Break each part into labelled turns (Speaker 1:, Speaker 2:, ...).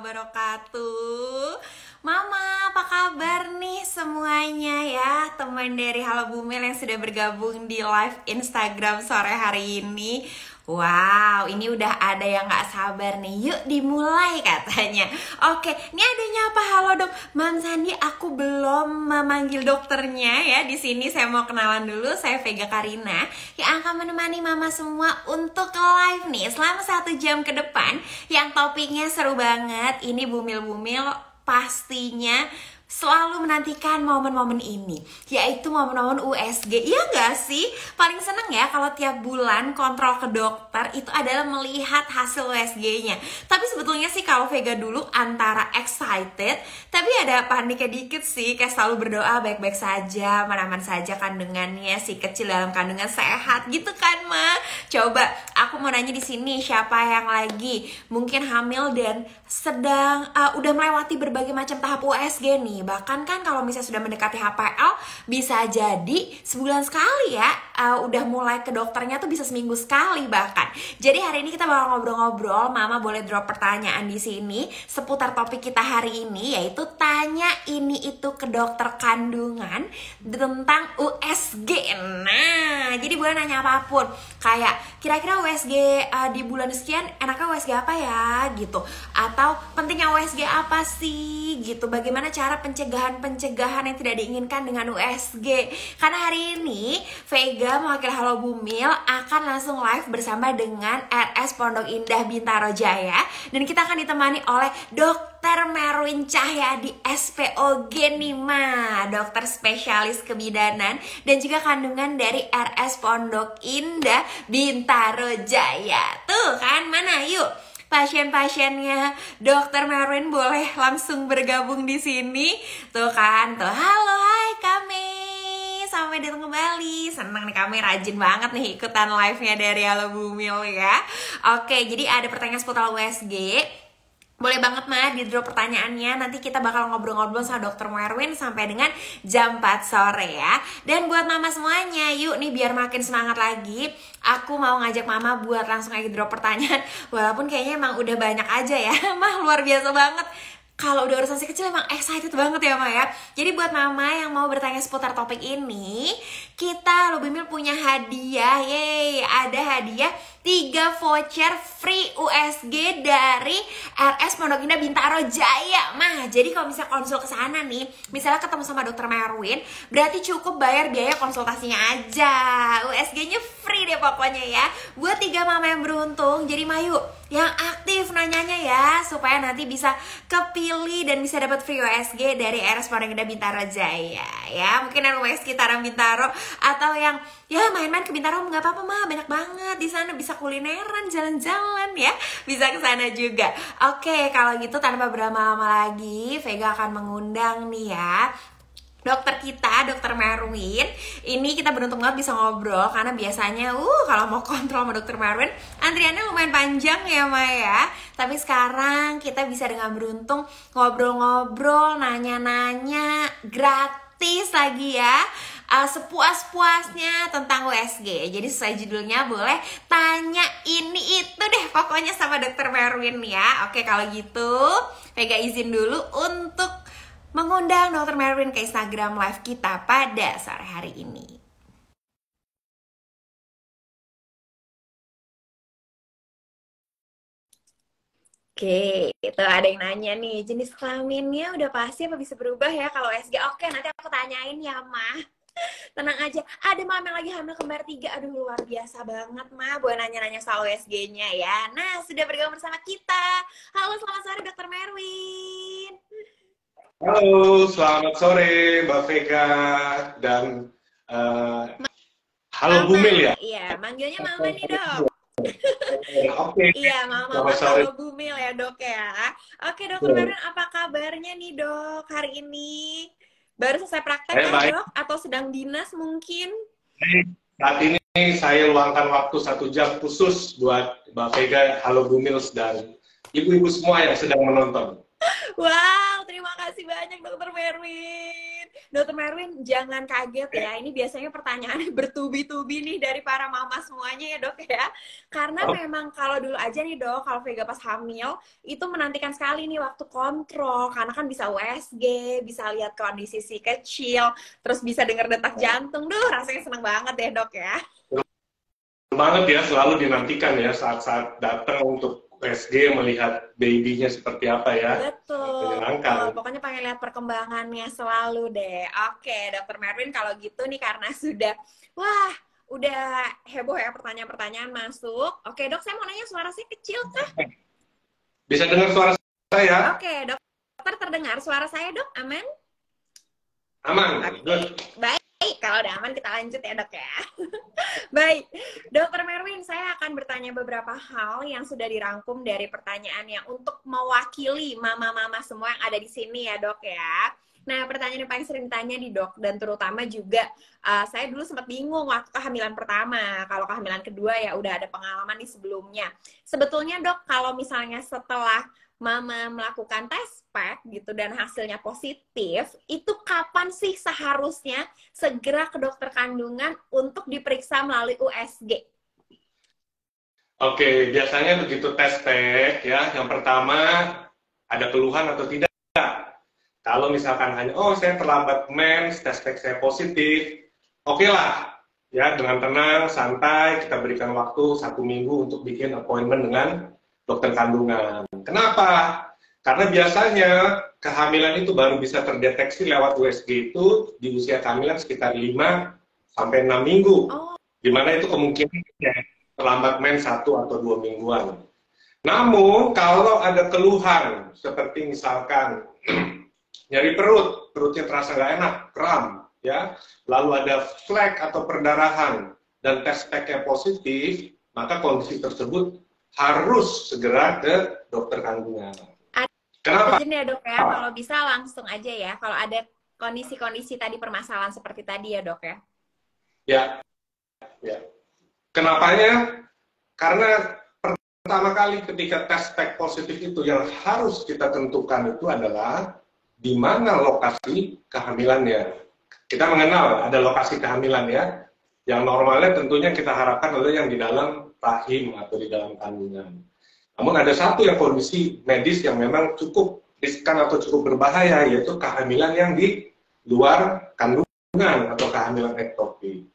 Speaker 1: wabarakatuh. Mama, apa kabar nih semuanya ya? Teman dari Halo Bumil yang sudah bergabung di live Instagram sore hari ini. Wow, ini udah ada yang gak sabar nih. Yuk dimulai katanya. Oke, ini adanya apa? Halo dok, Mam Sandi, aku belum memanggil dokternya ya. Di sini saya mau kenalan dulu. Saya Vega Karina yang akan menemani mama semua untuk live nih selama 1 jam ke depan. Yang topiknya seru banget. Ini bumil-bumil pastinya selalu menantikan momen-momen ini, yaitu momen-momen USG. Iya gak sih? Paling seneng ya kalau tiap bulan kontrol ke dokter itu adalah melihat hasil USG-nya. Tapi sebetulnya sih kalau Vega dulu antara excited, tapi ada paniknya dikit sih. Kayak selalu berdoa baik-baik saja, aman-aman saja kandungannya, si kecil dalam kandungan sehat gitu kan, Ma? Coba aku mau nanya di sini, siapa yang lagi mungkin hamil dan sedang udah melewati berbagai macam tahap USG nih? Bahkan kan kalau misalnya sudah mendekati HPL bisa jadi sebulan sekali ya, udah mulai ke dokternya tuh bisa seminggu sekali bahkan. Jadi hari ini kita bakal ngobrol-ngobrol. Mama boleh drop pertanyaan di sini seputar topik kita hari ini, yaitu tanya ini itu ke dokter kandungan tentang USG. Nah, jadi boleh nanya apapun, kayak kira-kira USG di bulan sekian enaknya USG apa ya gitu, atau pentingnya USG apa sih gitu, bagaimana cara pencegahan yang tidak diinginkan dengan USG. Karena hari ini Vega mewakili Halo Bumil akan langsung live bersama dengan RS Pondok Indah Bintaro Jaya, dan kita akan ditemani oleh Dr. Merwin Cahyadi SPOG nih, Ma, dokter spesialis kebidanan dan juga kandungan dari RS Pondok Indah Bintaro Jaya. Tuh kan, mana yuk pasien-pasiennya Dokter Merwin boleh langsung bergabung di sini. Tuh kan, tuh. Halo, hai kami. Sampai datang kembali. Senang nih, kami rajin banget nih ikutan live-nya dari Halo Bumil ya. Oke, jadi ada pertanyaan seputar USG. Boleh banget Ma, di drop pertanyaannya. Nanti kita bakal ngobrol-ngobrol sama Dokter Merwin sampai dengan jam 4 sore ya. Dan buat mama semuanya, yuk nih biar makin semangat lagi, aku mau ngajak mama buat langsung aja drop pertanyaan. Walaupun kayaknya emang udah banyak aja ya. Mah luar biasa banget. Kalau udah urusan si kecil emang excited banget ya, Ma ya. Jadi buat mama yang mau bertanya seputar topik ini, kita Halo Bumil punya hadiah. Yeay, ada hadiah 3 voucher free USG dari RS Pondok Indah Bintaro Jaya, Mah. Jadi kalau misalnya konsul ke sana nih, misalnya ketemu sama Dokter Merwin, berarti cukup bayar biaya konsultasinya aja. USG-nya free deh pokoknya ya. Buat 3 mama yang beruntung. Jadi Mayu yang aktif nanyanya ya, supaya nanti bisa kepilih dan bisa dapat free USG dari RS Pondok Indah Bintaro Jaya ya. Mungkin yang rumah sekitaran Bintaro, atau yang ya main-main ke Bintaro nggak apa-apa, Ma, banyak banget di sana, bisa kulineran, jalan-jalan ya, bisa ke sana juga. Oke, kalau gitu tanpa berlama-lama lagi, Vega akan mengundang nih ya dokter kita, Dokter Merwin. Ini kita beruntung banget bisa ngobrol, karena biasanya kalau mau kontrol sama Dokter Merwin antriannya lumayan panjang ya, Ma ya. Tapi sekarang kita bisa dengan beruntung ngobrol-ngobrol, nanya-nanya gratis lagi ya, sepuas-puasnya tentang USG. Jadi sesuai judulnya, boleh tanya ini itu deh pokoknya sama Dokter Merwin ya. Oke, kalau gitu Vega izin dulu untuk mengundang Dokter Merwin ke Instagram live kita pada sore hari ini. Oke, itu ada yang nanya nih, jenis kelaminnya udah pasti apa bisa berubah ya kalau USG? Oke, nanti aku tanyain ya, Ma. Tenang aja, ada mama yang lagi hamil kembar 3. Aduh, luar biasa banget, Ma, buat nanya-nanya soal USG-nya ya. Nah, sudah bergabung bersama kita. Halo, selamat sore Dokter Merwin.
Speaker 2: Halo, selamat sore Mbak Vega dan Halo Bumil ya?
Speaker 1: Iya, manggilnya Mama nih, Dok.
Speaker 2: Oke.
Speaker 1: Iya, Mama Halo Bumil ya, Dok ya. Oke, Dokter Merwin, apa kabarnya nih, Dok, hari ini? Baru selesai praktek ya, Dok? Atau sedang dinas mungkin?
Speaker 2: Saat ini saya luangkan waktu 1 jam khusus buat Mbak Vega, Halo Bumil, dan ibu-ibu semua yang sedang menonton.
Speaker 1: Wow, terima kasih banyak Dokter Merwin. Dokter Merwin, jangan kaget ya. Ini biasanya pertanyaannya bertubi-tubi nih dari para mama semuanya ya dok ya. Karena memang kalau dulu aja nih dok, kalau Vega pas hamil, itu menantikan sekali nih waktu kontrol. Karena kan bisa USG, bisa lihat kondisi si kecil, terus bisa denger detak jantung. Duh, rasanya seneng banget ya dok ya.
Speaker 2: Banget ya, selalu dinantikan ya saat-saat datang untuk USG melihat baby-nya seperti apa ya.
Speaker 1: Betul,
Speaker 2: Menyenangkan.
Speaker 1: pokoknya pengen lihat perkembangannya selalu deh. Oke, Dokter Merwin kalau gitu nih karena sudah, wah, udah heboh ya pertanyaan-pertanyaan masuk. Oke dok, saya mau nanya suara saya kecil kah?
Speaker 2: Bisa dengar suara saya?
Speaker 1: Oke, dokter terdengar suara saya dok, aman?
Speaker 2: Aman.
Speaker 1: Oke, baik. Kalau udah aman kita lanjut ya dok ya. Baik, Dokter Merwin, saya akan bertanya beberapa hal yang sudah dirangkum dari pertanyaannya untuk mewakili mama-mama semua yang ada di sini ya dok ya. Nah, pertanyaan yang paling sering ditanya di dok, dan terutama juga saya dulu sempat bingung waktu kehamilan pertama. Kalau kehamilan kedua ya udah ada pengalaman di sebelumnya. Sebetulnya dok, kalau misalnya setelah mama melakukan tes pack gitu dan hasilnya positif, itu kapan sih seharusnya segera ke dokter kandungan untuk diperiksa melalui USG?
Speaker 2: Oke, biasanya begitu tes pack ya, yang pertama ada keluhan atau tidak. Kalau misalkan hanya, oh saya terlambat mens, tes pack saya positif, oke lah. Ya, dengan tenang, santai, kita berikan waktu 1 minggu untuk bikin appointment dengan dokter kandungan. Kenapa? Karena biasanya kehamilan itu baru bisa terdeteksi lewat USG itu di usia kehamilan sekitar 5 sampai 6 minggu. Di mana itu kemungkinan terlambat mens 1 atau 2 mingguan. Namun kalau ada keluhan seperti misalkan nyeri perut, perutnya terasa nggak enak, kram, ya, lalu ada flek atau perdarahan dan tes pack-nya positif, maka kondisi tersebut harus segera ke dokter kandungan. Kenapa?
Speaker 1: Izin ya dok ya, kalau bisa langsung aja ya, kalau ada kondisi-kondisi tadi permasalahan seperti tadi ya dok ya.
Speaker 2: Ya. Kenapanya? Karena pertama kali ketika tes pack positif itu yang harus kita tentukan itu adalah di mana lokasi kehamilannya. Kita mengenal ada lokasi kehamilan ya, yang normalnya tentunya kita harapkan adalah yang di dalam rahim atau di dalam kandungan. Namun ada satu yang kondisi medis yang memang cukup riskan atau cukup berbahaya, yaitu kehamilan yang di luar kandungan atau kehamilan ektopik.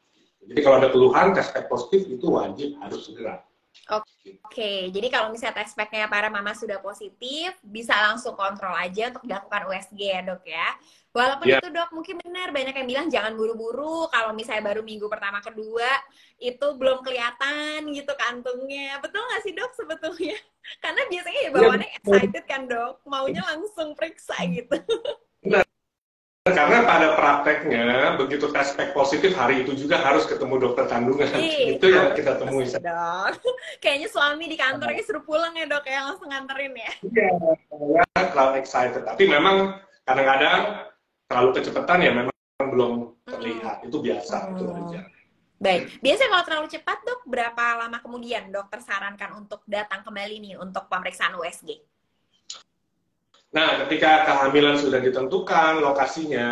Speaker 2: Jadi kalau ada keluhan, tes pack positif itu wajib harus segera.
Speaker 1: Oke, jadi kalau misalnya tes pack-nya para mama sudah positif, bisa langsung kontrol aja untuk dilakukan USG ya dok ya. Walaupun itu dok, mungkin benar banyak yang bilang jangan buru-buru kalau misalnya baru minggu pertama kedua itu belum kelihatan gitu kantungnya. Betul nggak sih dok sebetulnya? Karena biasanya ya bawaannya excited kan dok, maunya langsung periksa gitu.
Speaker 2: Benar. Karena pada prakteknya begitu tes pack positif hari itu juga harus ketemu dokter kandungan. Itu yang kita temui.
Speaker 1: Dok. Kayaknya suami di kantornya suruh pulang ya dok ya, langsung nganterin ya.
Speaker 2: Iya, terlalu excited. Tapi memang kadang-kadang terlalu kecepatan ya memang belum terlihat. Itu biasa, itu wajar.
Speaker 1: Baik, biasanya kalau terlalu cepat dok, berapa lama kemudian dokter sarankan untuk datang kembali nih untuk pemeriksaan USG?
Speaker 2: Nah, ketika kehamilan sudah ditentukan lokasinya,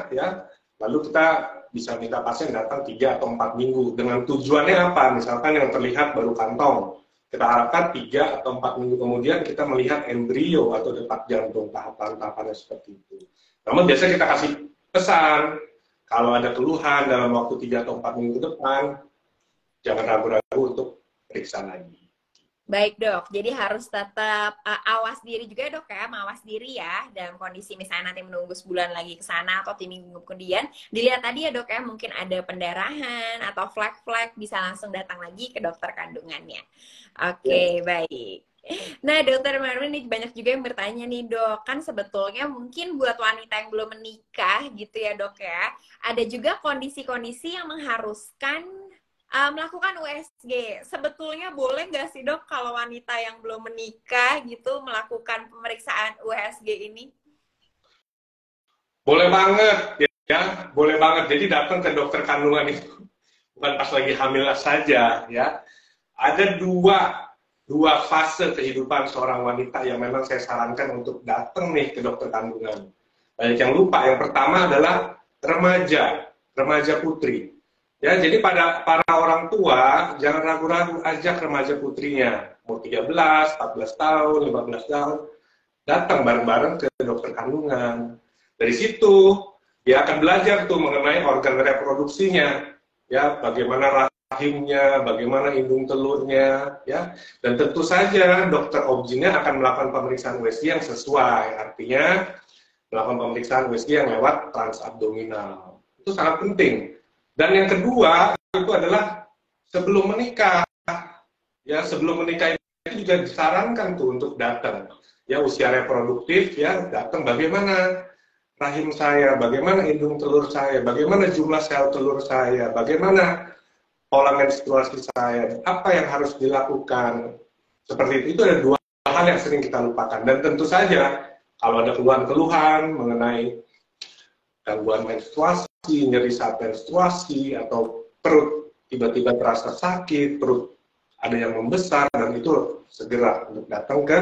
Speaker 2: ya, lalu kita bisa minta pasien datang 3 atau 4 minggu. Dengan tujuannya apa? Misalkan yang terlihat baru kantong. Kita harapkan 3 atau 4 minggu kemudian kita melihat embrio atau detak jantung, tahapan-tahapannya seperti itu. Namun biasanya kita kasih pesan, kalau ada keluhan dalam waktu 3 atau 4 minggu ke depan, jangan ragu-ragu untuk periksa lagi.
Speaker 1: Baik dok, jadi harus tetap awas diri juga dok ya, mawas diri ya dalam kondisi misalnya nanti menunggu sebulan lagi ke sana atau 3 minggu kemudian, dilihat tadi ya dok ya, mungkin ada pendarahan atau flek-flek, bisa langsung datang lagi ke dokter kandungannya. Oke, baik. Nah dokter Merwin nih banyak juga yang bertanya nih dok, kan sebetulnya mungkin buat wanita yang belum menikah gitu ya dok ya, ada juga kondisi-kondisi yang mengharuskan melakukan USG. Sebetulnya boleh nggak sih dok kalau wanita yang belum menikah gitu melakukan pemeriksaan USG ini?
Speaker 2: Boleh banget ya, boleh banget. Jadi datang ke dokter kandungan itu bukan pas lagi hamil saja ya. Ada dua fase kehidupan seorang wanita yang memang saya sarankan untuk datang nih ke dokter kandungan. Banyak yang lupa. Yang pertama adalah remaja putri. Ya, jadi pada para orang tua jangan ragu-ragu, ajak remaja putrinya, mau 13, 14 tahun, 15 tahun, datang bareng-bareng ke dokter kandungan. Dari situ dia akan belajar tuh mengenai organ reproduksinya, ya, bagaimana rahimnya, bagaimana indung telurnya, ya, dan tentu saja dokter obstinnya akan melakukan pemeriksaan USG yang sesuai, artinya melakukan pemeriksaan USG yang lewat transabdominal. Itu sangat penting. Dan yang kedua itu adalah sebelum menikah, ya, sebelum menikah itu juga disarankan tuh untuk datang, ya, usia reproduktif, ya, datang bagaimana rahim saya, bagaimana indung telur saya, bagaimana jumlah sel telur saya, bagaimana pola menstruasi saya, apa yang harus dilakukan, seperti itu ada dua hal yang sering kita lupakan. Dan tentu saja kalau ada keluhan-keluhan mengenai gangguan menstruasi, nyeri saat menstruasi, atau perut tiba-tiba terasa sakit, perut ada yang membesar, dan itu segera untuk datang ke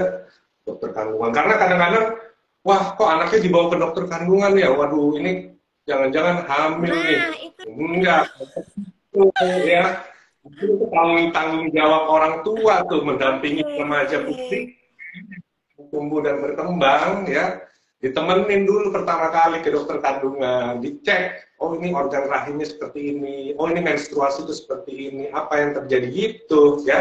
Speaker 2: dokter kandungan. Karena kadang-kadang, wah, kok anaknya dibawa ke dokter kandungan ya, waduh, ini jangan-jangan hamil nih. Enggak, ya, itu tanggung jawab orang tua tuh mendampingi remaja putri tumbuh dan berkembang, ya. Ditemenin dulu pertama kali ke dokter kandungan, dicek, oh ini organ rahimnya seperti ini, oh ini menstruasi itu seperti ini, apa yang terjadi gitu, ya.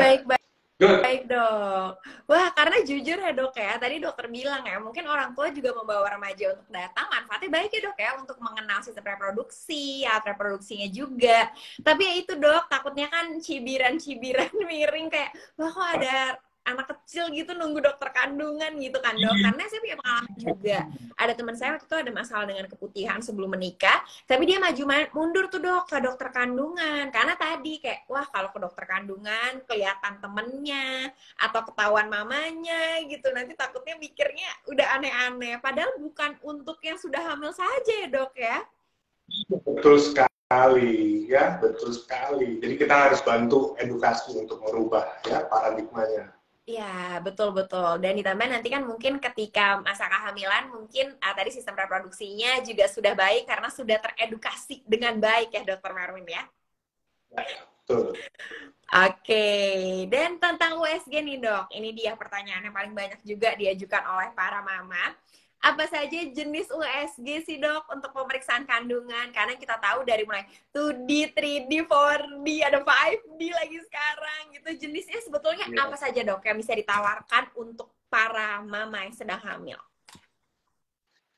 Speaker 1: Baik dok. Wah, karena jujur ya dok ya, tadi dokter bilang ya, mungkin orang tua juga membawa remaja untuk datang, manfaatnya baik ya dok ya, untuk mengenal sistem reproduksi, alat reproduksinya juga. Tapi ya itu dok, takutnya kan cibiran-cibiran miring kayak, wah kok ada anak kecil gitu nunggu dokter kandungan gitu kan dok. Karena saya punya pengalaman juga, ada teman saya waktu itu ada masalah dengan keputihan sebelum menikah, tapi dia maju mundur tuh dok ke dokter kandungan, karena tadi kayak, wah kalau ke dokter kandungan kelihatan temennya atau ketahuan mamanya gitu, nanti takutnya mikirnya udah aneh-aneh, padahal bukan untuk yang sudah hamil saja ya dok ya.
Speaker 2: Betul sekali, ya, betul sekali. Jadi kita harus bantu edukasi untuk merubah, ya, paradigmanya.
Speaker 1: Ya, betul-betul. Dan ditambah nanti kan mungkin ketika masa kehamilan, mungkin tadi sistem reproduksinya juga sudah baik karena sudah teredukasi dengan baik ya, Dokter Marwin ya?
Speaker 2: Ya, betul.
Speaker 1: Oke, dan tentang USG nih dok, ini dia pertanyaan yang paling banyak juga diajukan oleh para mama. Apa saja jenis USG sih dok untuk pemeriksaan kandungan? Karena kita tahu dari mulai 2D, 3D, 4D, ada 5D lagi sekarang gitu. Jenisnya sebetulnya apa saja dok yang bisa ditawarkan untuk para mama yang sedang hamil?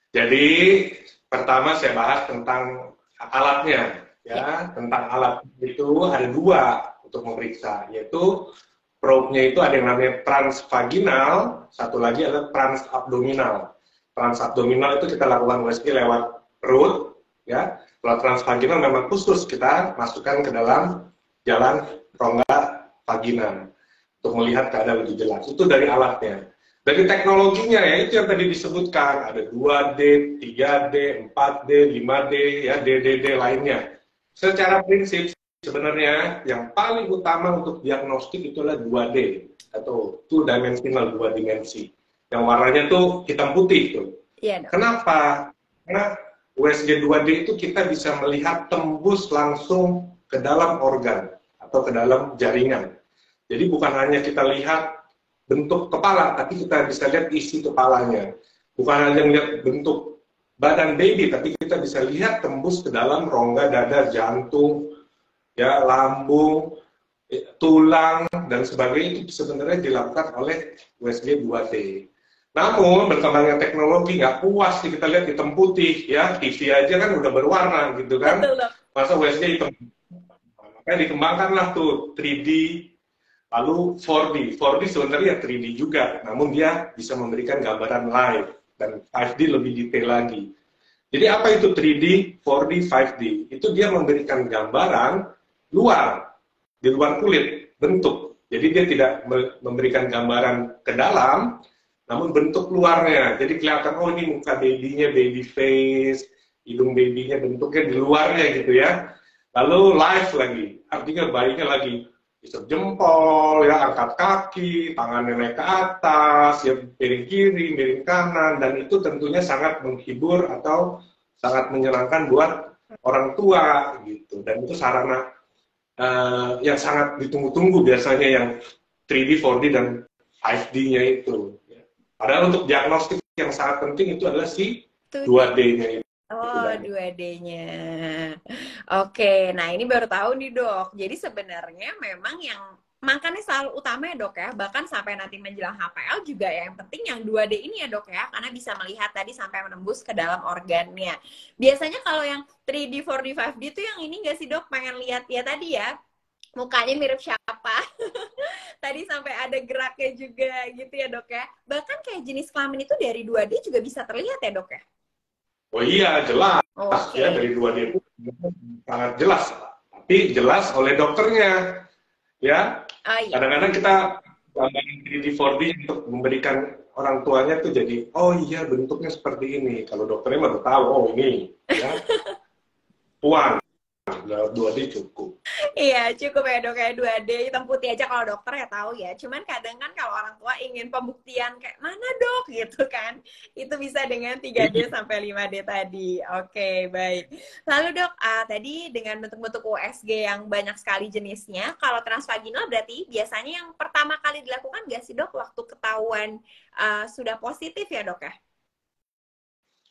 Speaker 2: Jadi pertama saya bahas tentang alatnya, ya. Tentang alat itu ada dua untuk memeriksa, yaitu probe-nya itu ada yang namanya transvaginal, satu lagi adalah transabdominal. Transabdominal itu kita lakukan USG lewat perut, ya. Kalau transvaginal memang khusus kita masukkan ke dalam jalan rongga vagina untuk melihat keadaan lebih jelas. Itu dari alatnya. Dari teknologinya ya, itu yang tadi disebutkan, ada 2D, 3D, 4D, 5D, ya, DDD lainnya. Secara prinsip sebenarnya yang paling utama untuk diagnostik itu adalah 2D atau two dimensional, dua dimensi. Yang warnanya tuh hitam putih tuh.
Speaker 1: Iya,
Speaker 2: kenapa? Karena USG 2D itu kita bisa melihat tembus langsung ke dalam organ atau ke dalam jaringan. Jadi bukan hanya kita lihat bentuk kepala, tapi kita bisa lihat isi kepalanya. Bukan hanya lihat bentuk badan baby, tapi kita bisa lihat tembus ke dalam rongga dada, jantung, ya, lambung, tulang, dan sebagainya. Itu sebenarnya dilakukan oleh USG 2D. Namun berkembangnya teknologi nggak puas sih kita lihat hitam putih, ya, TV aja kan udah berwarna gitu kan, masa USG hitam. Makanya dikembangkanlah tuh 3D, lalu 4D. 4D sebenarnya 3D juga, namun dia bisa memberikan gambaran live, dan 5D lebih detail lagi. Jadi apa itu 3D, 4D, 5D? Itu dia memberikan gambaran luar, di luar kulit, bentuk. Jadi dia tidak memberikan gambaran ke dalam, namun bentuk luarnya. Jadi kelihatan, oh ini muka babynya, baby face, hidung babynya bentuknya di luarnya gitu ya. Lalu live lagi, artinya bayinya lagi isep jempol, ya, angkat kaki, tangannya naik ke atas, ya, miring kiri, miring kanan, dan itu tentunya sangat menghibur atau sangat menyenangkan buat orang tua gitu. Dan itu sarana yang sangat ditunggu-tunggu biasanya yang 3D, 4D dan 5D-nya itu. Padahal untuk diagnostik yang sangat penting itu adalah si 2D-nya itu.
Speaker 1: Oh, 2D-nya. Oke, nah ini baru tahu nih dok. Jadi sebenarnya memang yang makannya selalu utama ya dok ya. Bahkan sampai nanti menjelang HPL juga ya. Yang penting yang 2D ini ya dok ya. Karena bisa melihat tadi sampai menembus ke dalam organnya. Biasanya kalau yang 3D, 4D, 5D itu yang ini nggak sih dok? Pengen lihat ya tadi ya. Mukanya mirip siapa. Tadi sampai ada geraknya juga gitu ya dok ya. Bahkan kayak jenis kelamin itu dari 2D juga bisa terlihat ya dok ya?
Speaker 2: Oh iya, jelas.
Speaker 1: Okay.
Speaker 2: Ya, dari 2D itu sangat jelas. Tapi jelas oleh dokternya. Ya, kadang-kadang kita gambarin 3D, 4D untuk memberikan orang tuanya tuh jadi, oh iya bentuknya seperti ini. Kalau dokternya baru tahu, oh ini. Ya. Puan. 2D cukup.
Speaker 1: Iya, cukup ya dok, kayak 2D hitam putih aja kalau dokter ya tahu ya. Cuman kadang kan kalau orang tua ingin pembuktian kayak mana dok gitu kan. Itu bisa dengan 3D sampai 5D tadi. Oke, baik. Lalu dok, tadi dengan bentuk-bentuk USG yang banyak sekali jenisnya, kalau transvaginal berarti biasanya yang pertama kali dilakukan nggak sih dok waktu ketahuan sudah positif ya dok ya?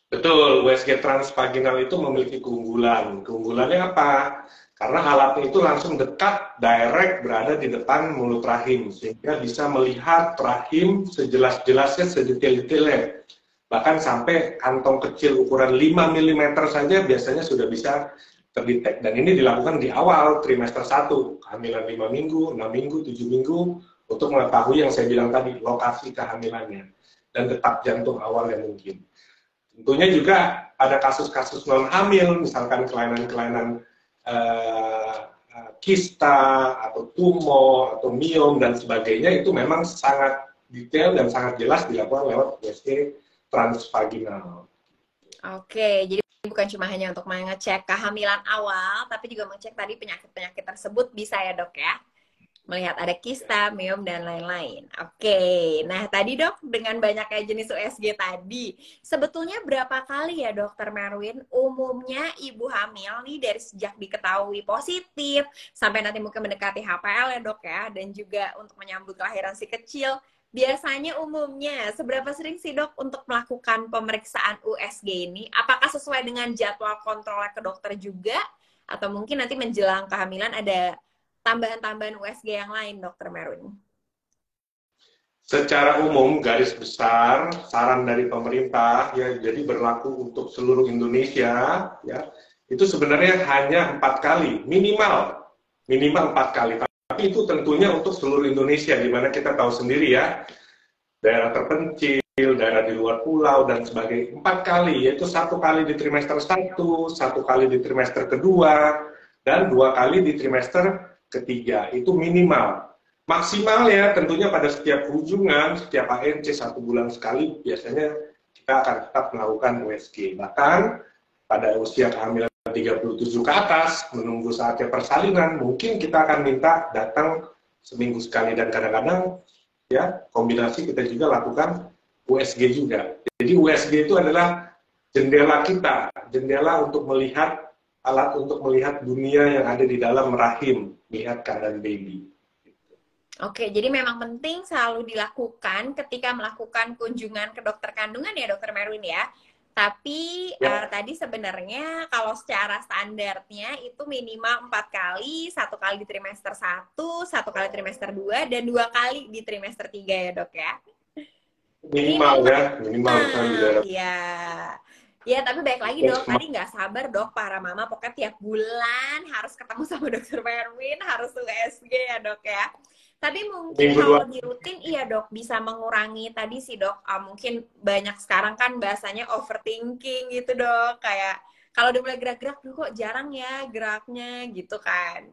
Speaker 2: Betul, USG transvaginal itu memiliki keunggulan. Keunggulannya apa? Karena alatnya itu langsung dekat, direct, berada di depan mulut rahim. Sehingga bisa melihat rahim sejelas-jelasnya, sedetail-detailnya. Bahkan sampai kantong kecil ukuran 5 mm saja biasanya sudah bisa terdetek. Dan ini dilakukan di awal trimester 1. Kehamilan 5 minggu, 6 minggu, 7 minggu. Untuk mengetahui yang saya bilang tadi, lokasi kehamilannya. Dan detak jantung awal yang mungkin. Tentunya juga ada kasus-kasus non hamil, misalkan kelainan-kelainan kista atau tumor atau miom dan sebagainya, itu memang sangat detail dan sangat jelas dilakukan lewat USG transvaginal.
Speaker 1: Oke, jadi bukan cuma hanya untuk mengecek kehamilan awal, tapi juga mengecek tadi penyakit-penyakit tersebut bisa ya dok ya? Melihat ada kista, miom, dan lain-lain. Oke, nah tadi dok, dengan banyaknya jenis USG tadi, sebetulnya berapa kali ya dokter Merwin umumnya ibu hamil nih dari sejak diketahui positif, sampai nanti mungkin mendekati HPL ya dok ya, dan juga untuk menyambut kelahiran si kecil, biasanya umumnya seberapa sering sih dok untuk melakukan pemeriksaan USG ini? Apakah sesuai dengan jadwal kontrolnya ke dokter juga? Atau mungkin nanti menjelang kehamilan ada tambahan-tambahan USG yang lain, Dokter Merwin?
Speaker 2: Secara umum, garis besar, saran dari pemerintah, ya, jadi berlaku untuk seluruh Indonesia, ya, itu sebenarnya hanya 4 kali, minimal 4 kali. Tapi itu tentunya untuk seluruh Indonesia, di mana kita tahu sendiri ya, daerah terpencil, daerah di luar pulau, dan sebagainya. 4 kali, yaitu 1 kali di trimester 1, 1 kali di trimester kedua, dan 2 kali di trimester ketiga. Itu minimal. Maksimal ya tentunya pada setiap kunjungan, setiap ANC 1 bulan sekali, biasanya kita akan tetap melakukan USG. Bahkan pada usia kehamilan 37 ke atas, menunggu saatnya persalinan, mungkin kita akan minta datang seminggu sekali. Dan kadang-kadang ya kombinasi kita juga lakukan USG juga. Jadi USG itu adalah jendela kita, jendela untuk melihat, alat untuk melihat dunia yang ada di dalam rahim, melihat keadaan baby.
Speaker 1: Oke, jadi memang penting selalu dilakukan ketika melakukan kunjungan ke dokter kandungan ya, Dokter Merwin ya. Tapi
Speaker 2: Ya.
Speaker 1: Tadi sebenarnya kalau secara standarnya itu minimal 4 kali, 1 kali di trimester 1, 1 kali trimester 2, dan 2 kali di trimester 3 ya dok ya.
Speaker 2: Minimal ya, minimal kan di daerah.
Speaker 1: Iya. Ya, tapi baik lagi dok, tadi nggak sabar dok para mama, pokoknya tiap bulan harus ketemu sama Dokter Merwin, harus USG ya dok ya. Tapi mungkin kalau di rutin, iya dok, bisa mengurangi tadi sih dok, mungkin banyak sekarang kan bahasanya overthinking gitu dok, kayak kalau udah mulai gerak-gerak, kok jarang ya geraknya gitu kan.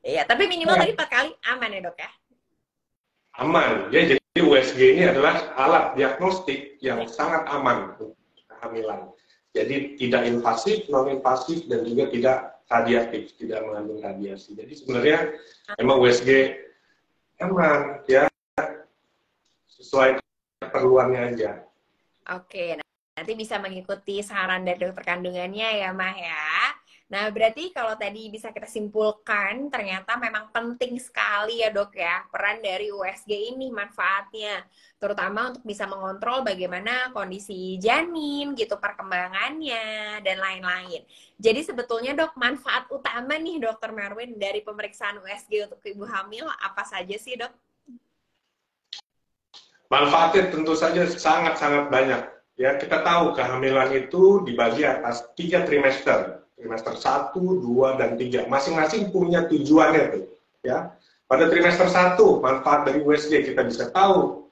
Speaker 1: Iya, tapi minimal tadi 4 kali aman ya dok ya?
Speaker 2: Aman, ya jadi USG ini adalah alat diagnostik yang sangat aman untuk kehamilan. Jadi tidak invasif, non-invasif, dan juga tidak radiatif, tidak mengandung radiasi. Jadi sebenarnya memang USG aman, ya, sesuai keperluannya aja.
Speaker 1: Oke, Nanti bisa mengikuti saran dari dokter kandungannya ya, Mah ya. Nah, berarti kalau tadi bisa kita simpulkan, ternyata memang penting sekali ya dok ya, peran dari USG ini manfaatnya. Terutama untuk bisa mengontrol bagaimana kondisi janin, gitu, perkembangannya, dan lain-lain. Jadi sebetulnya dok, manfaat utama nih dokter Merwin dari pemeriksaan USG untuk ibu hamil, apa saja sih dok?
Speaker 2: Manfaatnya tentu saja sangat-sangat banyak. Ya, kita tahu kehamilan itu dibagi atas 3 trimester. Trimester 1, 2, dan 3. Masing-masing punya tujuannya tuh. Ya. Pada trimester 1, manfaat dari USG kita bisa tahu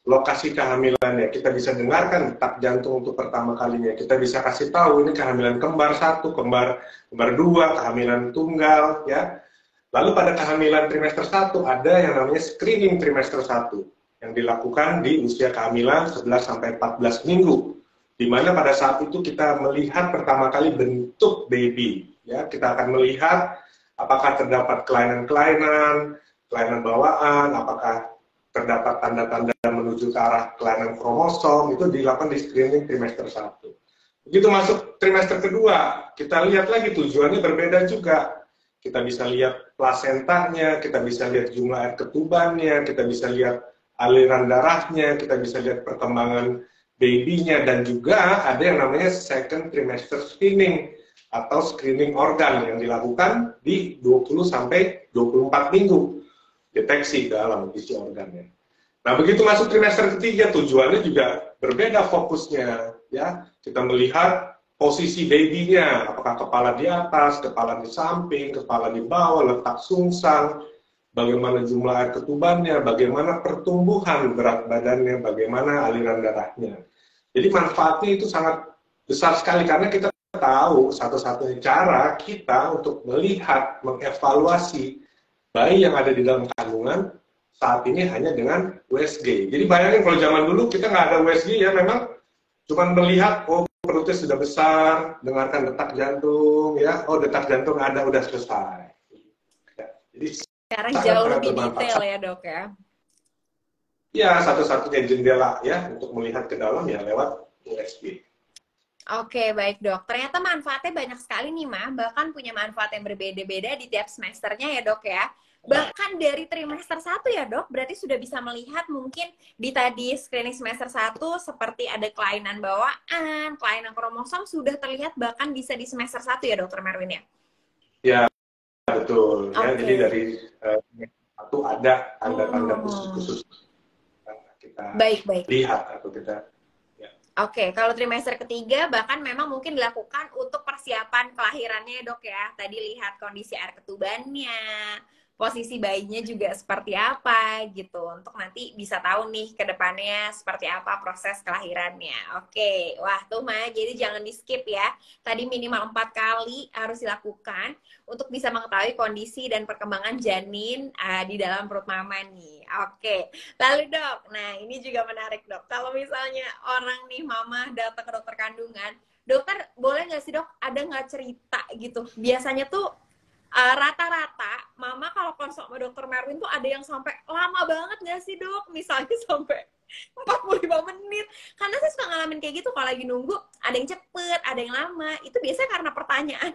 Speaker 2: lokasi kehamilannya. Kita bisa dengarkan detak jantung untuk pertama kalinya. Kita bisa kasih tahu ini kehamilan kembar 1, kembar 2, kehamilan tunggal. Ya. Lalu pada kehamilan trimester 1 ada yang namanya screening trimester 1 yang dilakukan di usia kehamilan 11-14 minggu, di mana pada saat itu kita melihat pertama kali bentuk baby. Ya, kita akan melihat apakah terdapat kelainan-kelainan, kelainan bawaan, apakah terdapat tanda-tanda menuju ke arah kelainan kromosom, itu dilakukan di screening trimester 1. Begitu masuk trimester kedua, kita lihat lagi tujuannya berbeda juga. Kita bisa lihat plasentanya, kita bisa lihat jumlah air ketubannya, kita bisa lihat aliran darahnya, kita bisa lihat perkembangan baby-nya, dan juga ada yang namanya second trimester screening atau screening organ yang dilakukan di 20-24 minggu deteksi dalam isi organnya. Nah, begitu masuk trimester ketiga, tujuannya juga berbeda fokusnya. Ya, kita melihat posisi baby-nya, apakah kepala di atas, kepala di samping, kepala di bawah, letak sungsang, bagaimana jumlah air ketubannya, bagaimana pertumbuhan berat badannya, bagaimana aliran darahnya. Jadi manfaatnya itu sangat besar sekali, karena kita tahu satu-satunya cara kita untuk melihat, mengevaluasi bayi yang ada di dalam kandungan saat ini hanya dengan USG. Jadi bayangin kalau zaman dulu kita nggak ada USG, ya memang cuma melihat, oh perutnya sudah besar, dengarkan detak jantung, ya, oh detak jantung ada, udah selesai. Ya, jadi
Speaker 1: Sekarang jauh lebih detail ya dok ya.
Speaker 2: Ya, satu-satunya jendela ya untuk melihat ke dalam ya lewat USG.
Speaker 1: Oke, baik dok. Ternyata manfaatnya banyak sekali nih, Ma. Bahkan punya manfaat yang berbeda-beda di tiap semesternya ya dok ya. Bahkan dari trimester 1 ya dok, berarti sudah bisa melihat mungkin di tadi screening semester 1 seperti ada kelainan bawaan, kelainan kromosom sudah terlihat bahkan bisa di semester 1 ya dokter Merwin ya?
Speaker 2: Ya, betul. Ya, jadi dari itu ada tanda-tanda khusus-khusus yang kita lihat atau kita. Ya.
Speaker 1: Oke, kalau trimester ketiga bahkan memang mungkin dilakukan untuk persiapan kelahirannya dok ya. Tadi lihat kondisi air ketubannya, posisi bayinya juga seperti apa gitu, untuk nanti bisa tahu nih ke depannya seperti apa proses kelahirannya. Oke, wah tuh Ma, jadi jangan di skip ya. Tadi minimal 4 kali harus dilakukan untuk bisa mengetahui kondisi dan perkembangan janin di dalam perut mama nih. Oke, lalu dok, nah ini juga menarik dok. Kalau misalnya orang nih mama datang ke dokter kandungan, dokter boleh nggak sih dok, ada nggak cerita gitu? Biasanya tuh rata-rata mama kalau konsul sama dokter Merwin tuh ada yang sampai lama banget nggak sih dok? Misalnya sampai 45 menit. Karena saya suka ngalamin kayak gitu, kalau lagi nunggu ada yang cepet, ada yang lama. Itu biasanya karena pertanyaan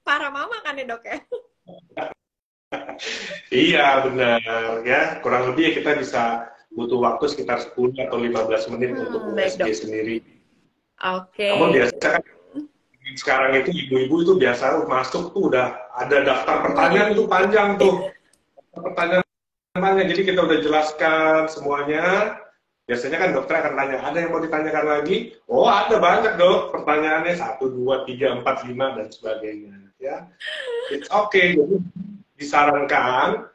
Speaker 1: para mama kan ya dok ya?
Speaker 2: Iya benar ya, kurang lebih kita bisa butuh waktu sekitar 10 atau 15 menit untuk USG sendiri.
Speaker 1: Oke.
Speaker 2: Namun biasanya kan sekarang itu ibu-ibu itu biasa masuk tuh udah ada daftar pertanyaan itu panjang tuh. Pertanyaan, jadi kita udah jelaskan semuanya. Biasanya kan dokter akan tanya, ada yang mau ditanyakan lagi? Oh ada banyak dok, pertanyaannya 1, 2, 3, 4, 5 dan sebagainya. Ya, it's okay. Jadi disarankan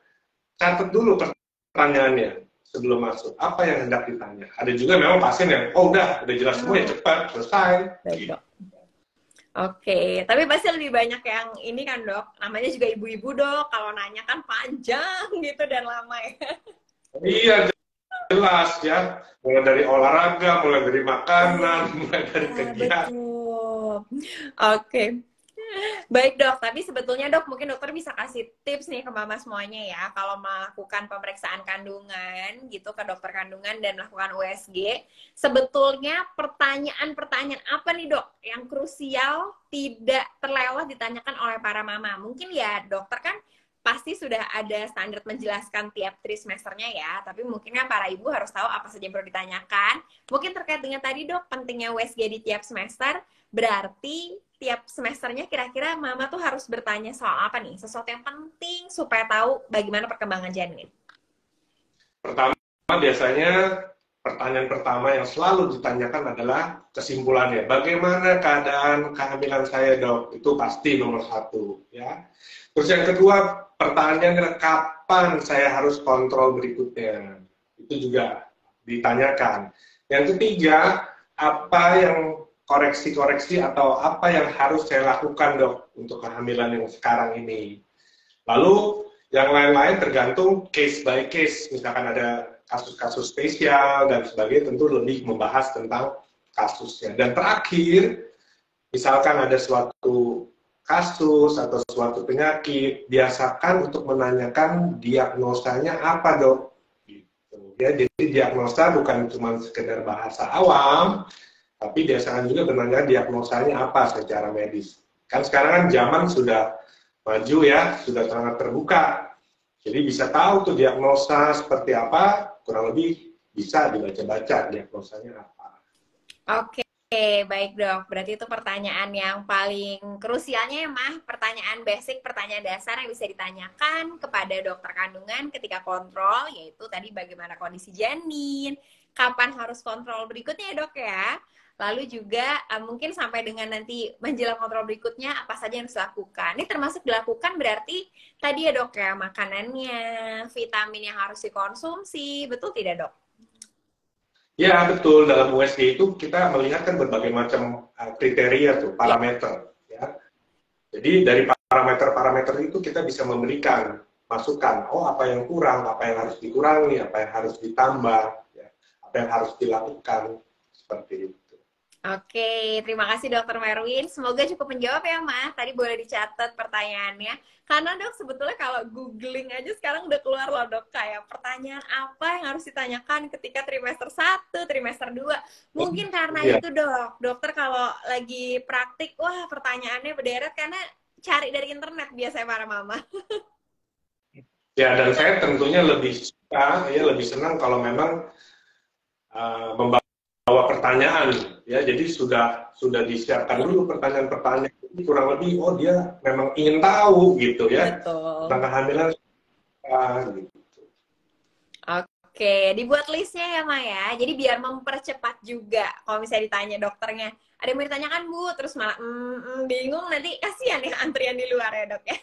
Speaker 2: catat dulu pertanyaannya sebelum masuk. Apa yang hendak ditanya? Ada juga memang pasien yang, oh udah jelas semua ya cepat selesai. Gitu.
Speaker 1: Oke, tapi pasti lebih banyak yang ini kan dok, namanya juga ibu-ibu dok, kalau nanya kan panjang gitu dan lama ya.
Speaker 2: Iya, jelas ya, mulai dari olahraga, mulai dari makanan, mulai dari kegiatan.
Speaker 1: Betul. Oke. Baik dok, tapi sebetulnya dok mungkin dokter bisa kasih tips nih ke mama semuanya ya, kalau melakukan pemeriksaan kandungan gitu ke dokter kandungan dan melakukan USG, sebetulnya pertanyaan-pertanyaan apa nih dok yang krusial tidak terlewat ditanyakan oleh para mama? Mungkin ya dokter kan pasti sudah ada standar menjelaskan tiap trimesternya ya, tapi mungkin kan para ibu harus tahu apa saja yang perlu ditanyakan. Mungkin terkait dengan tadi dok, pentingnya USG di tiap semester, berarti tiap semesternya kira-kira mama tuh harus bertanya soal apa nih? Sesuatu yang penting supaya tahu bagaimana perkembangan janin.
Speaker 2: Pertama, biasanya pertanyaan pertama yang selalu ditanyakan adalah kesimpulannya. Bagaimana keadaan kehamilan saya, dok? Itu pasti nomor satu, ya. Terus yang kedua, pertanyaannya kapan saya harus kontrol berikutnya? Itu juga ditanyakan. Yang ketiga, apa yang koreksi-koreksi atau apa yang harus saya lakukan, dok, untuk kehamilan yang sekarang ini? Lalu yang lain-lain tergantung case by case, misalkan ada kasus-kasus spesial dan sebagainya, tentu lebih membahas tentang kasusnya. Dan terakhir, misalkan ada suatu kasus atau suatu penyakit, biasakan untuk menanyakan diagnosanya apa, dok. Gitu. Ya, jadi diagnosa bukan cuma sekedar bahasa awam, tapi biasakan juga bertanya diagnosanya apa secara medis. Kan sekarang kan zaman sudah maju ya, sudah sangat terbuka. Jadi bisa tahu tuh diagnosa seperti apa, kurang lebih bisa dibaca-baca diagnosanya apa.
Speaker 1: Oke, baik dok. Berarti itu pertanyaan yang paling krusialnya ya mah, pertanyaan basic, pertanyaan dasar yang bisa ditanyakan kepada dokter kandungan ketika kontrol, yaitu tadi bagaimana kondisi janin, kapan harus kontrol berikutnya ya dok ya. Lalu juga mungkin sampai dengan nanti menjelang kontrol berikutnya apa saja yang harus dilakukan. Ini termasuk dilakukan berarti tadi ya dok ya, makanannya, vitamin yang harus dikonsumsi, betul tidak dok?
Speaker 2: Ya betul, dalam USG itu kita melihat kan berbagai macam kriteria tuh,
Speaker 1: Ya.
Speaker 2: parameter. Ya. Jadi dari parameter-parameter itu kita bisa memberikan masukan, oh apa yang kurang, apa yang harus dikurangi, apa yang harus ditambah, ya. Apa yang harus dilakukan, seperti itu.
Speaker 1: Oke, terima kasih Dokter Merwin. Semoga cukup menjawab ya, Mas. Tadi boleh dicatat pertanyaannya. Karena dok, sebetulnya kalau googling aja sekarang udah keluar loh dok, kayak pertanyaan apa yang harus ditanyakan ketika trimester 1, trimester 2. Mungkin karena
Speaker 2: Ya.
Speaker 1: itu dok, dokter kalau lagi praktik, wah pertanyaannya berderet karena cari dari internet biasanya para mama.
Speaker 2: Ya, dan saya tentunya lebih suka, ya lebih senang kalau memang membawa pertanyaan, ya. Jadi sudah disiapkan dulu pertanyaan-pertanyaan. Ini kurang lebih, oh dia memang ingin tahu gitu ya
Speaker 1: Betul.
Speaker 2: tentang kehamilan, gitu.
Speaker 1: Oke, dibuat listnya ya Maya. Jadi biar mempercepat juga. Kalau misalnya ditanya dokternya, ada yang mau ditanyakan Bu, terus malah bingung, nanti kasihan ya antrian di luar ya dok ya.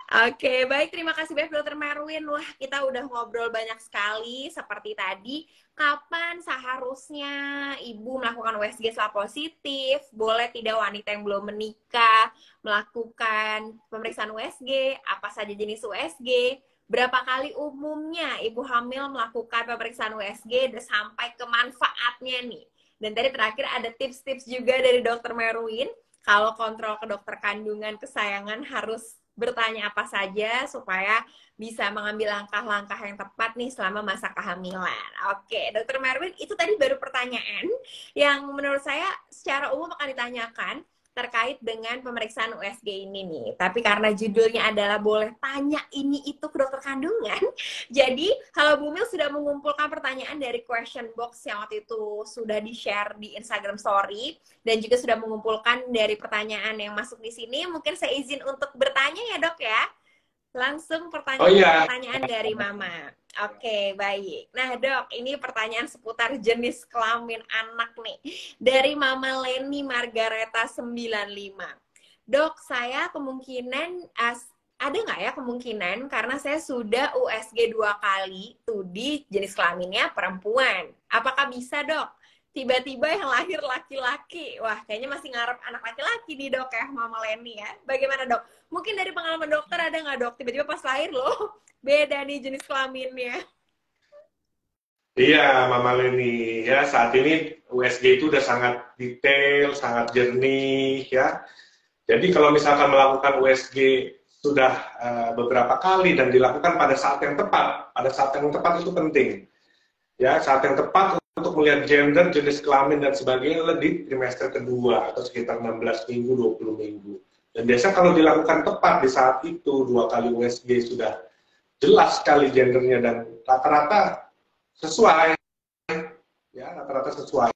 Speaker 1: Oke, baik. Terima kasih banyak Dokter Merwin. Wah, kita udah ngobrol banyak sekali. Seperti tadi, kapan seharusnya ibu melakukan USG setelah positif? Boleh tidak wanita yang belum menikah melakukan pemeriksaan USG? Apa saja jenis USG? Berapa kali umumnya ibu hamil melakukan pemeriksaan USG dan sampai ke manfaatnya nih? Dan tadi terakhir ada tips-tips juga dari Dokter Merwin. Kalau kontrol ke dokter kandungan kesayangan harus bertanya apa saja supaya bisa mengambil langkah-langkah yang tepat nih selama masa kehamilan. Oke, Dokter Merwin, itu tadi baru pertanyaan yang menurut saya secara umum akan ditanyakan terkait dengan pemeriksaan USG ini nih. Tapi karena judulnya adalah boleh tanya ini itu ke dokter kandungan, jadi Halo Bumil sudah mengumpulkan pertanyaan dari question box yang waktu itu sudah di-share di Instagram Story dan juga sudah mengumpulkan dari pertanyaan yang masuk di sini. Mungkin saya izin untuk bertanya ya dok ya. Langsung pertanyaan dari Mama. Oke, baik. Nah, Dok, ini pertanyaan seputar jenis kelamin anak nih. Dari Mama Leni Margareta 95. Dok, saya kemungkinan ada nggak ya kemungkinan karena saya sudah USG 2 kali tuh di jenis kelaminnya perempuan. Apakah bisa, Dok? Tiba-tiba yang lahir laki-laki. Wah, kayaknya masih ngarep anak laki-laki nih, Dok ya, Mama Leni ya. Bagaimana, Dok? Mungkin dari pengalaman dokter ada nggak dok? Tiba-tiba pas lahir loh, beda nih jenis kelaminnya.
Speaker 2: Iya, Mama Leni ya, saat ini USG itu udah sangat detail, sangat jernih ya. Jadi kalau misalkan melakukan USG sudah beberapa kali dan dilakukan pada saat yang tepat, pada saat yang tepat itu penting. Ya, saat yang tepat untuk melihat gender, jenis kelamin dan sebagainya di trimester kedua atau sekitar 16 minggu, 20 minggu. Dan biasa kalau dilakukan tepat di saat itu 2 kali USG sudah jelas sekali gendernya dan rata-rata sesuai, ya rata-rata sesuai.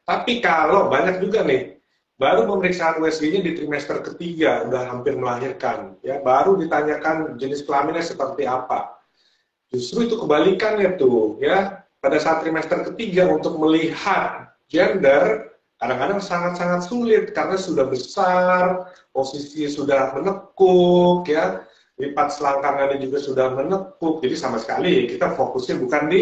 Speaker 2: Tapi kalau banyak juga nih, baru pemeriksaan USG-nya di trimester ketiga, udah hampir melahirkan, ya baru ditanyakan jenis kelaminnya seperti apa. Justru itu kebalikannya tuh, ya pada saat trimester ketiga untuk melihat gender kadang-kadang sangat-sangat sulit karena sudah besar, posisi sudah menekuk, ya lipat selangkangannya juga sudah menekuk, jadi sama sekali kita fokusnya bukan di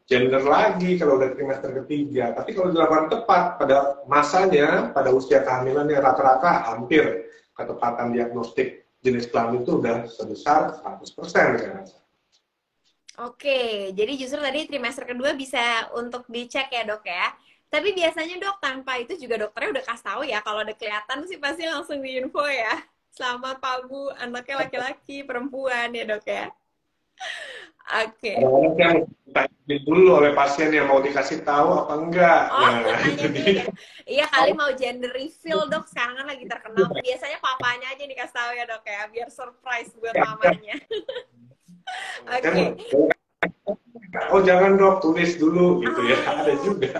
Speaker 2: gender lagi kalau udah trimester ketiga. Tapi kalau dilakukan tepat pada masanya, pada usia kehamilan yang rata-rata hampir ketepatan diagnostik jenis kelamin itu udah sebesar 100% saya rasa.
Speaker 1: Oke, jadi justru tadi trimester kedua bisa untuk dicek ya dok ya. Tapi biasanya dok, tanpa itu juga dokternya udah kasih tahu ya, kalau ada kelihatan sih pasti langsung diinfo ya. Selamat Pak Bu, anaknya laki-laki, perempuan ya dok ya. Oke.
Speaker 2: Kadang-kadang yang ditanya dulu oleh pasien yang mau dikasih tahu apa enggak.
Speaker 1: Oh,
Speaker 2: Nah,
Speaker 1: tanya
Speaker 2: itu
Speaker 1: dulu
Speaker 2: dia.
Speaker 1: ya. Iya kali mau gender reveal dok, sekarang kan lagi terkenal. Biasanya papanya aja dikasih tahu ya dok ya, biar surprise buat mamanya. Oke.
Speaker 2: Oh jangan dok, tulis dulu gitu ya. Ada
Speaker 1: Iya.
Speaker 2: juga.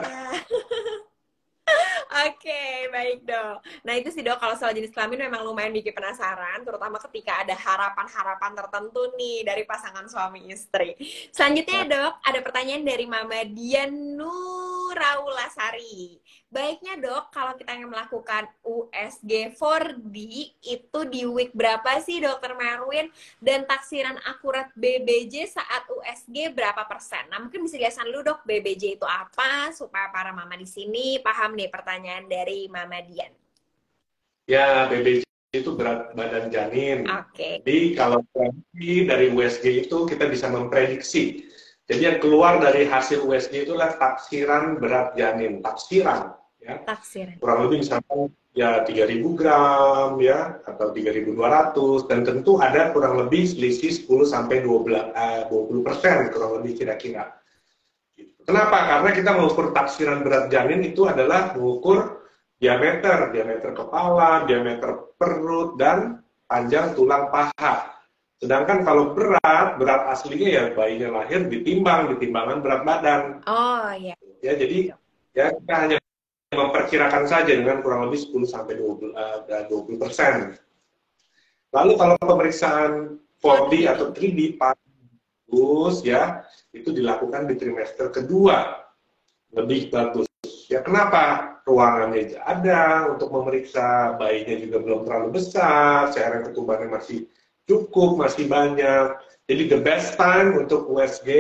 Speaker 1: Oke, baik dok. Nah itu sih dok, kalau soal jenis kelamin memang lumayan bikin penasaran, terutama ketika ada harapan-harapan tertentu nih dari pasangan suami istri. Selanjutnya dok, ada pertanyaan dari Mama Dian Nuraulasari. Baiknya dok, kalau kita ingin melakukan USG 4D, itu di week berapa sih dokter Merwin? Dan taksiran akurat BBJ saat USG berapa persen? Nah mungkin bisa dijelaskan dulu dok, BBJ itu apa, supaya para mama di sini paham nih pertanyaan dari Mama Dian.
Speaker 2: Ya, BBJ itu berat badan janin.
Speaker 1: Oke.
Speaker 2: Jadi kalau dari USG itu kita bisa memprediksi. Jadi yang keluar dari hasil USG itulah taksiran berat janin. Taksiran, ya.
Speaker 1: Taksiran.
Speaker 2: Kurang lebih misalkan ya 3.000 gram ya atau 3.200 dan tentu ada kurang lebih selisih 10 sampai 20% kurang lebih kira-kira. Kenapa? Karena kita mengukur taksiran berat janin itu adalah mengukur diameter kepala, diameter perut, dan panjang tulang paha. Sedangkan kalau berat aslinya ya bayinya lahir ditimbang, ditimbangan berat badan.
Speaker 1: Oh iya.
Speaker 2: Ya, jadi ya kita hanya memperkirakan saja dengan kurang lebih 10 sampai 20%. Lalu kalau pemeriksaan 4D atau 3D bagus ya, itu dilakukan di trimester kedua. Lebih bagus. Ya kenapa? Ruangannya ada untuk memeriksa, bayinya juga belum terlalu besar, cairan ketubannya masih cukup, masih banyak. Jadi the best time untuk USG,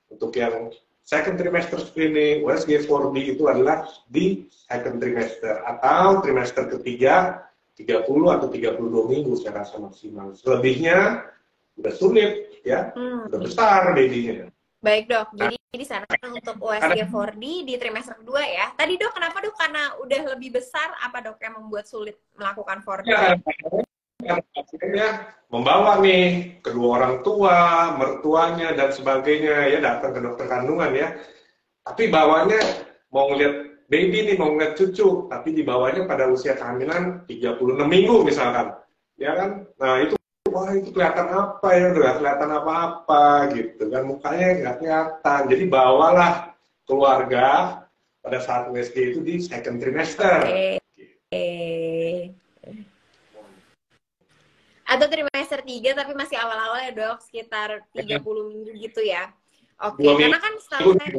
Speaker 2: untuk yang second trimester screening, USG 4D itu adalah di second trimester atau trimester ketiga 30 atau 32 minggu saya rasa maksimal. Selebihnya udah sulit ya, udah besar babynya.
Speaker 1: Baik dok, jadi disarankan untuk USG 4D di trimester kedua ya. Tadi dok, kenapa dok? Karena udah lebih besar, apa dok yang membuat sulit melakukan 4D?
Speaker 2: Ya, membawa nih kedua orang tua, mertuanya dan sebagainya ya datang ke dokter kandungan ya. Tapi bawanya mau ngeliat baby nih, mau ngeliat cucu, tapi dibawanya pada usia kehamilan 36 minggu misalkan. Ya kan? Nah, itu wah itu kelihatan apa ya, udah gak kelihatan apa-apa gitu kan, mukanya nggak kelihatan. Jadi bawalah keluarga pada saat USG itu di second trimester.
Speaker 1: Atau trimester 3 tapi masih awal-awal ya dok, sekitar 30 minggu gitu ya. Oke, karena kan setahu saya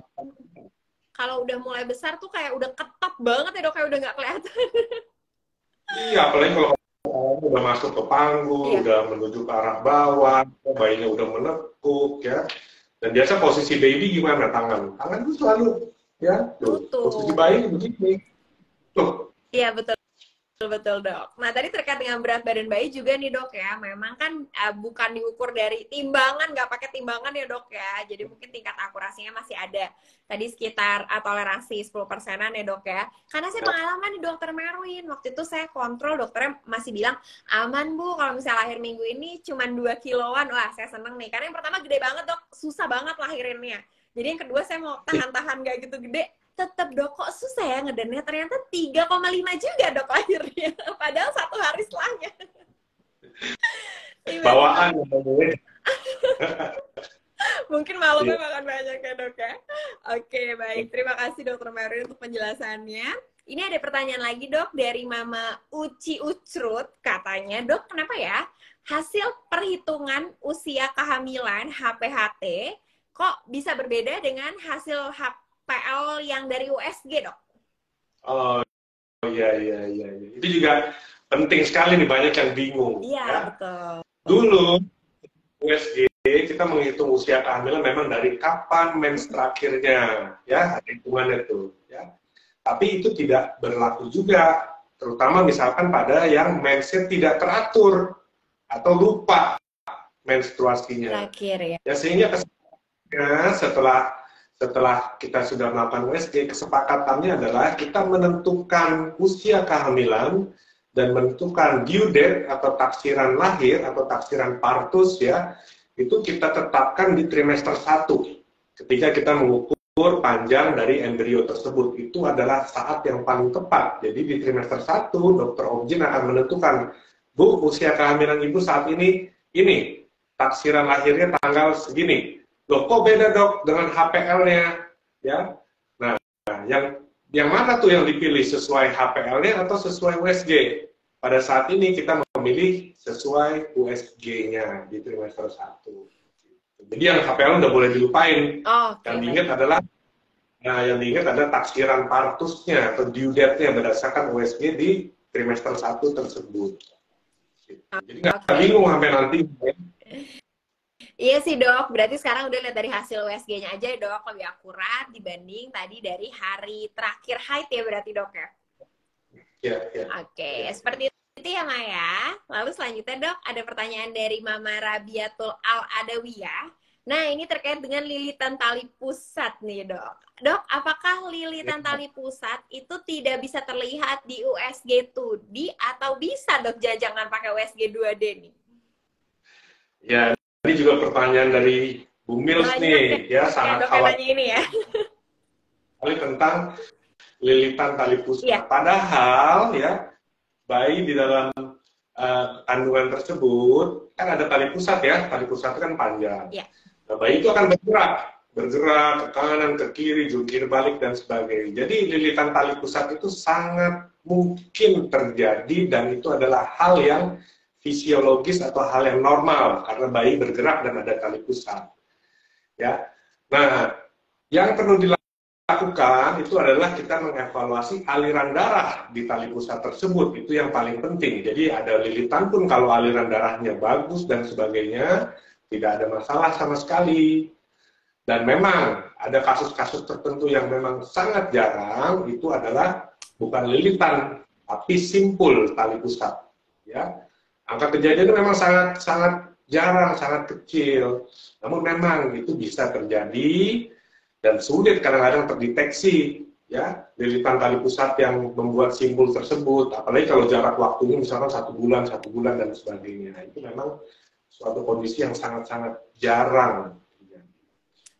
Speaker 1: kalau udah mulai besar tuh kayak udah ketat banget ya dok, kayak udah nggak kelihatan.
Speaker 2: Iya, apalagi kalau udah masuk ke panggul, udah menuju ke arah bawah, bayinya udah menekuk ya. Dan biasa posisi baby gimana tangan? Tangan itu selalu ya, tuh, posisi bayi begini. Tuh.
Speaker 1: Iya betul betul dok. Nah tadi terkait dengan berat badan bayi juga nih dok ya, memang kan bukan diukur dari timbangan, nggak pakai timbangan ya dok ya, jadi mungkin tingkat akurasinya masih ada. Tadi sekitar toleransi 10%-an ya dok ya. Karena saya pengalaman nih dokter Merwin, waktu itu saya kontrol dokternya masih bilang, aman bu kalau misalnya lahir minggu ini cuma 2 kiloan, wah saya seneng nih. Karena yang pertama gede banget dok, susah banget lahirinnya. Jadi yang kedua saya mau tahan-tahan gak gitu gede, tetap dok kok susah ya ngedennya, ternyata 3,5 juga dok lahirnya padahal 1 hari setelahnya.
Speaker 2: Bawaan
Speaker 1: mungkin malamnya makan banyak ya dok ya. Oke baik, terima kasih dokter Mary untuk penjelasannya. Ini ada pertanyaan lagi dok dari Mama Uci Ucrut, katanya dok kenapa ya hasil perhitungan usia kehamilan HPHT kok bisa berbeda dengan hasil HPL yang dari USG dok?
Speaker 2: Oh iya. Itu juga penting sekali nih, banyak yang bingung.
Speaker 1: Iya
Speaker 2: ya.
Speaker 1: betul.
Speaker 2: Dulu USG kita menghitung usia kehamilan memang dari kapan mens terakhirnya, ya ada hitungannya tuh. Ya. Tapi itu tidak berlaku juga, terutama misalkan pada yang mensnya tidak teratur atau lupa menstruasinya.
Speaker 1: Terakhir ya.
Speaker 2: Ya sehingga setelah kita sudah melakukan USG, kesepakatannya adalah kita menentukan usia kehamilan dan menentukan due date atau taksiran lahir atau taksiran partus ya, itu kita tetapkan di trimester 1. Ketika kita mengukur panjang dari embrio tersebut, itu adalah saat yang paling tepat. Jadi di trimester 1, dokter Objin akan menentukan, Bu, usia kehamilan ibu saat ini, taksiran lahirnya tanggal segini. Loh, kok beda dok dengan HPL-nya? Ya, nah yang mana tuh yang dipilih, sesuai HPL-nya atau sesuai USG? Pada saat ini kita memilih sesuai USG-nya di trimester 1. Jadi yang HPL udah boleh dilupain. Yang diingat adalah taksiran partusnya atau due date-nya berdasarkan USG di trimester 1 tersebut. Jadi nggak bingung sampai nanti.
Speaker 1: Iya sih dok, berarti sekarang udah lihat dari hasil USG-nya aja ya dok, lebih akurat dibanding tadi dari hari terakhir haid ya berarti dok ya?
Speaker 2: Iya.
Speaker 1: Oke, seperti itu ya Maya. Lalu selanjutnya dok, ada pertanyaan dari Mama Rabiatul Al-Adawiyah. Nah ini terkait dengan lilitan tali pusat nih dok. Dok, apakah lilitan tali pusat itu tidak bisa terlihat di USG 2D atau bisa dok jangan pakai USG 2D nih?
Speaker 2: Ya. Ini juga pertanyaan dari Bu Mils nih, ya sangat khawatir
Speaker 1: ini ya.
Speaker 2: Tentang lilitan tali pusat.
Speaker 1: Ya.
Speaker 2: Padahal ya bayi di dalam kandungan tersebut kan ada tali pusat ya, tali pusat kan panjang. Ya. Nah, bayi itu akan bergerak ke kanan, ke kiri, jungkir balik dan sebagainya. Jadi lilitan tali pusat itu sangat mungkin terjadi dan itu adalah hal yang fisiologis atau hal yang normal karena bayi bergerak dan ada tali pusat. Ya. Nah, yang perlu dilakukan itu adalah kita mengevaluasi aliran darah di tali pusat tersebut. Itu yang paling penting. Jadi ada lilitan pun kalau aliran darahnya bagus dan sebagainya, tidak ada masalah sama sekali. Dan memang ada kasus-kasus tertentu yang memang sangat jarang, itu adalah bukan lilitan, tapi simpul tali pusat. Ya. Angka kejadiannya memang sangat jarang, sangat kecil. Namun memang itu bisa terjadi dan sulit kadang-kadang terdeteksi ya lilitan tali pusat yang membuat simpul tersebut. Apalagi kalau jarak waktunya misalkan 1 bulan dan sebagainya. Itu memang suatu kondisi yang sangat-sangat jarang.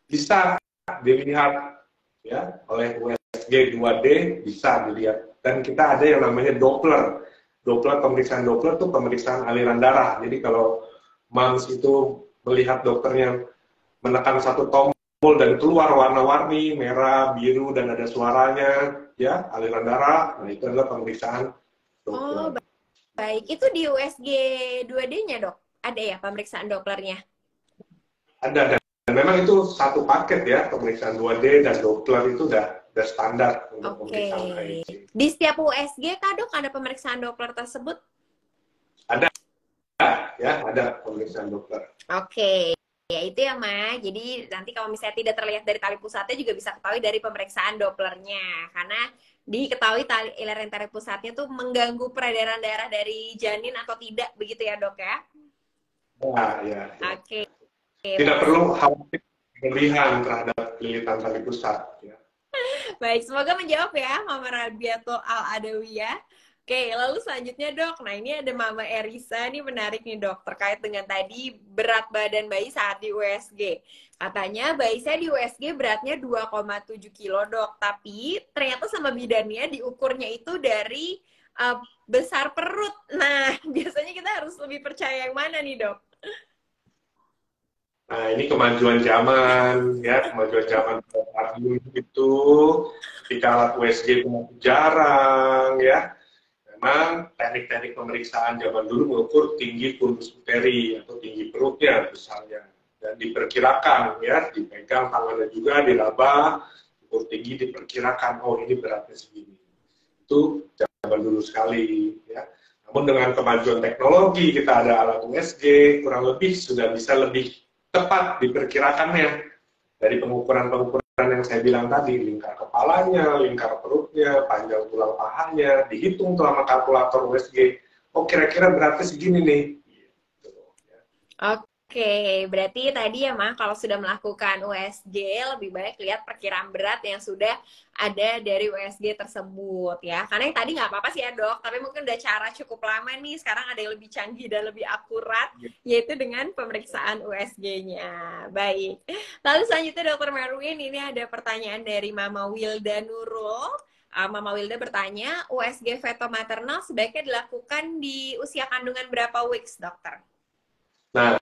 Speaker 2: Bisa dilihat ya oleh USG 2D, bisa dilihat. Dan kita ada yang namanya Doppler. Pemeriksaan Doppler itu pemeriksaan aliran darah. Jadi kalau moms itu melihat dokternya menekan satu tombol dan keluar warna-warni, merah, biru, dan ada suaranya, ya aliran darah, nah itu adalah pemeriksaan Doppler.
Speaker 1: Oh, baik. Itu di USG 2D-nya dok? Ada ya pemeriksaan Dopplernya?
Speaker 2: Ada. Dan memang itu satu paket ya, pemeriksaan 2D dan Doppler itu udah standar untuk pemeriksaan HIG.
Speaker 1: Di setiap USG kah dok ada pemeriksaan Doppler tersebut?
Speaker 2: Ada ya, ada pemeriksaan Doppler.
Speaker 1: Oke. Ya itu ya Ma, jadi nanti kalau misalnya tidak terlihat dari tali pusatnya juga bisa ketahui dari pemeriksaan Dopplernya. Karena diketahui tali iler renterik pusatnya tuh mengganggu peredaran darah dari janin atau tidak, begitu ya dok ya?
Speaker 2: Nah, ya, ya.
Speaker 1: Oke,
Speaker 2: Tidak
Speaker 1: baik.
Speaker 2: perlu khawatir berlebihan terhadap lilitan tali pusat. Ya.
Speaker 1: Baik, semoga menjawab ya Mama Rabiatul Al-Adawiyah. Oke, lalu selanjutnya dok, nah ini ada Mama Erisa, ini menarik nih dok, terkait dengan tadi berat badan bayi saat di USG. Katanya bayi saya di USG beratnya 2,7 kilo dok, tapi ternyata sama bidannya diukurnya itu dari besar perut. Nah, biasanya kita harus lebih percaya yang mana nih dok?
Speaker 2: Nah, ini kemajuan zaman, ya, kemajuan zaman pada dulu itu, ketika alat USG itu masih jarang, ya. Memang teknik-teknik pemeriksaan zaman dulu mengukur tinggi fundus uteri atau tinggi perutnya besarnya, dan diperkirakan, ya, dipegang tangannya juga, diraba, ukur tinggi diperkirakan, oh ini beratnya segini. Itu zaman dulu sekali, ya. Namun dengan kemajuan teknologi, kita ada alat USG, kurang lebih sudah bisa lebih tepat diperkirakannya dari pengukuran-pengukuran yang saya bilang tadi, lingkar kepalanya, lingkar perutnya, panjang tulang pahanya, dihitung tuh sama kalkulator USG. Oh kira-kira beratnya segini nih. Gitu, ya.
Speaker 1: Oke, berarti tadi ya Mah, kalau sudah melakukan USG, lebih baik lihat perkiraan berat yang sudah ada dari USG tersebut ya. Karena yang tadi nggak apa-apa sih ya dok, tapi mungkin udah cara cukup lama nih, sekarang ada yang lebih canggih dan lebih akurat, yaitu dengan pemeriksaan USG-nya. Baik. Lalu selanjutnya Dokter Merwin, ini ada pertanyaan dari Mama Wilda Nurul. Mama Wilda bertanya, USG feto maternal sebaiknya dilakukan di usia kandungan berapa weeks, dokter?
Speaker 2: Nah,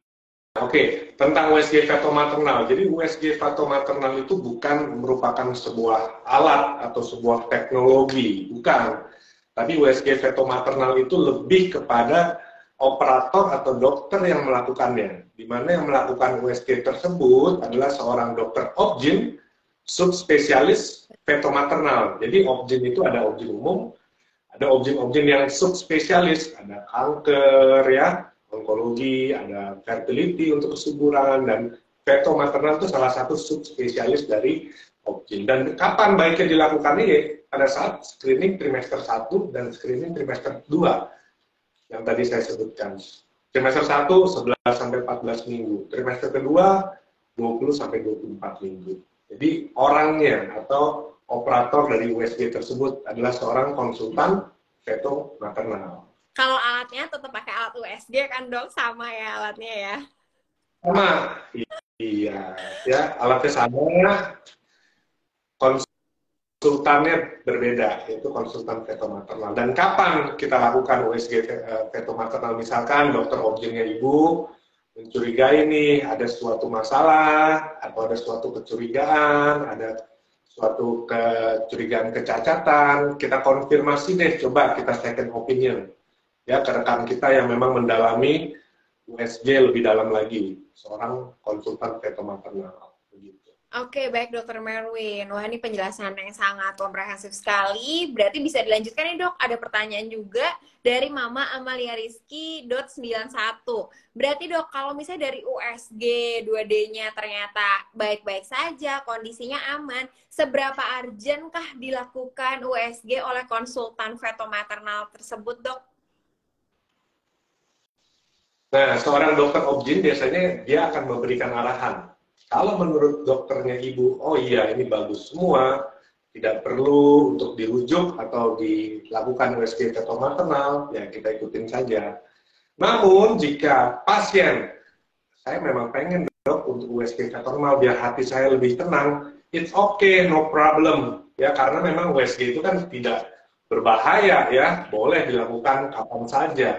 Speaker 2: oke, tentang USG fetomaternal. Jadi USG fetomaternal itu bukan merupakan sebuah alat atau sebuah teknologi, bukan. Tapi USG fetomaternal itu lebih kepada operator atau dokter yang melakukannya. Di mana yang melakukan USG tersebut adalah seorang dokter obgyn, subspesialis fetomaternal. Jadi obgyn itu ada obgyn umum, ada obgyn-obgyn yang subspesialis, ada kanker ya, onkologi, ada fertility untuk kesuburan, dan feto maternal itu salah satu subspesialis dari obgyn. Dan kapan baiknya dilakukan ini? Pada saat screening trimester 1 dan screening trimester 2 yang tadi saya sebutkan. Trimester 1 11 sampai 14 minggu, trimester kedua 20 sampai 24 minggu. Jadi orangnya atau operator dari USG tersebut adalah seorang konsultan feto maternal.
Speaker 1: Kalau alatnya tetap pakai alat USG kan dok, sama ya alatnya ya?
Speaker 2: Sama, iya, ya alatnya sama, konsultannya berbeda, yaitu konsultan feto maternal. Dan kapan kita lakukan USG feto maternal? Misalkan dokter obgynnya ibu mencurigai nih ada suatu masalah atau ada suatu kecurigaan, ada suatu kecurigaan kecacatan, kita konfirmasi deh, coba kita second opinion ya ke rekan kita yang memang mendalami USG lebih dalam lagi, seorang konsultan feto maternal.
Speaker 1: Oke, baik Dokter Merwin. Wah, ini penjelasan yang sangat komprehensif sekali. Berarti bisa dilanjutkan nih dok. Ada pertanyaan juga dari Mama Amalia Rizky .91. Berarti dok, kalau misalnya dari USG 2D-nya ternyata baik-baik saja, kondisinya aman, seberapa urgent kah dilakukan USG oleh konsultan feto maternal tersebut dok?
Speaker 2: Nah, seorang dokter obgyn biasanya dia akan memberikan arahan. Kalau menurut dokternya ibu, oh iya ini bagus semua, tidak perlu untuk dirujuk atau dilakukan USG feto maternal, ya kita ikutin saja. Namun jika pasien, saya memang pengen dok untuk USG feto maternal biar hati saya lebih tenang, it's okay, no problem. Ya karena memang USG itu kan tidak berbahaya ya, boleh dilakukan kapan saja.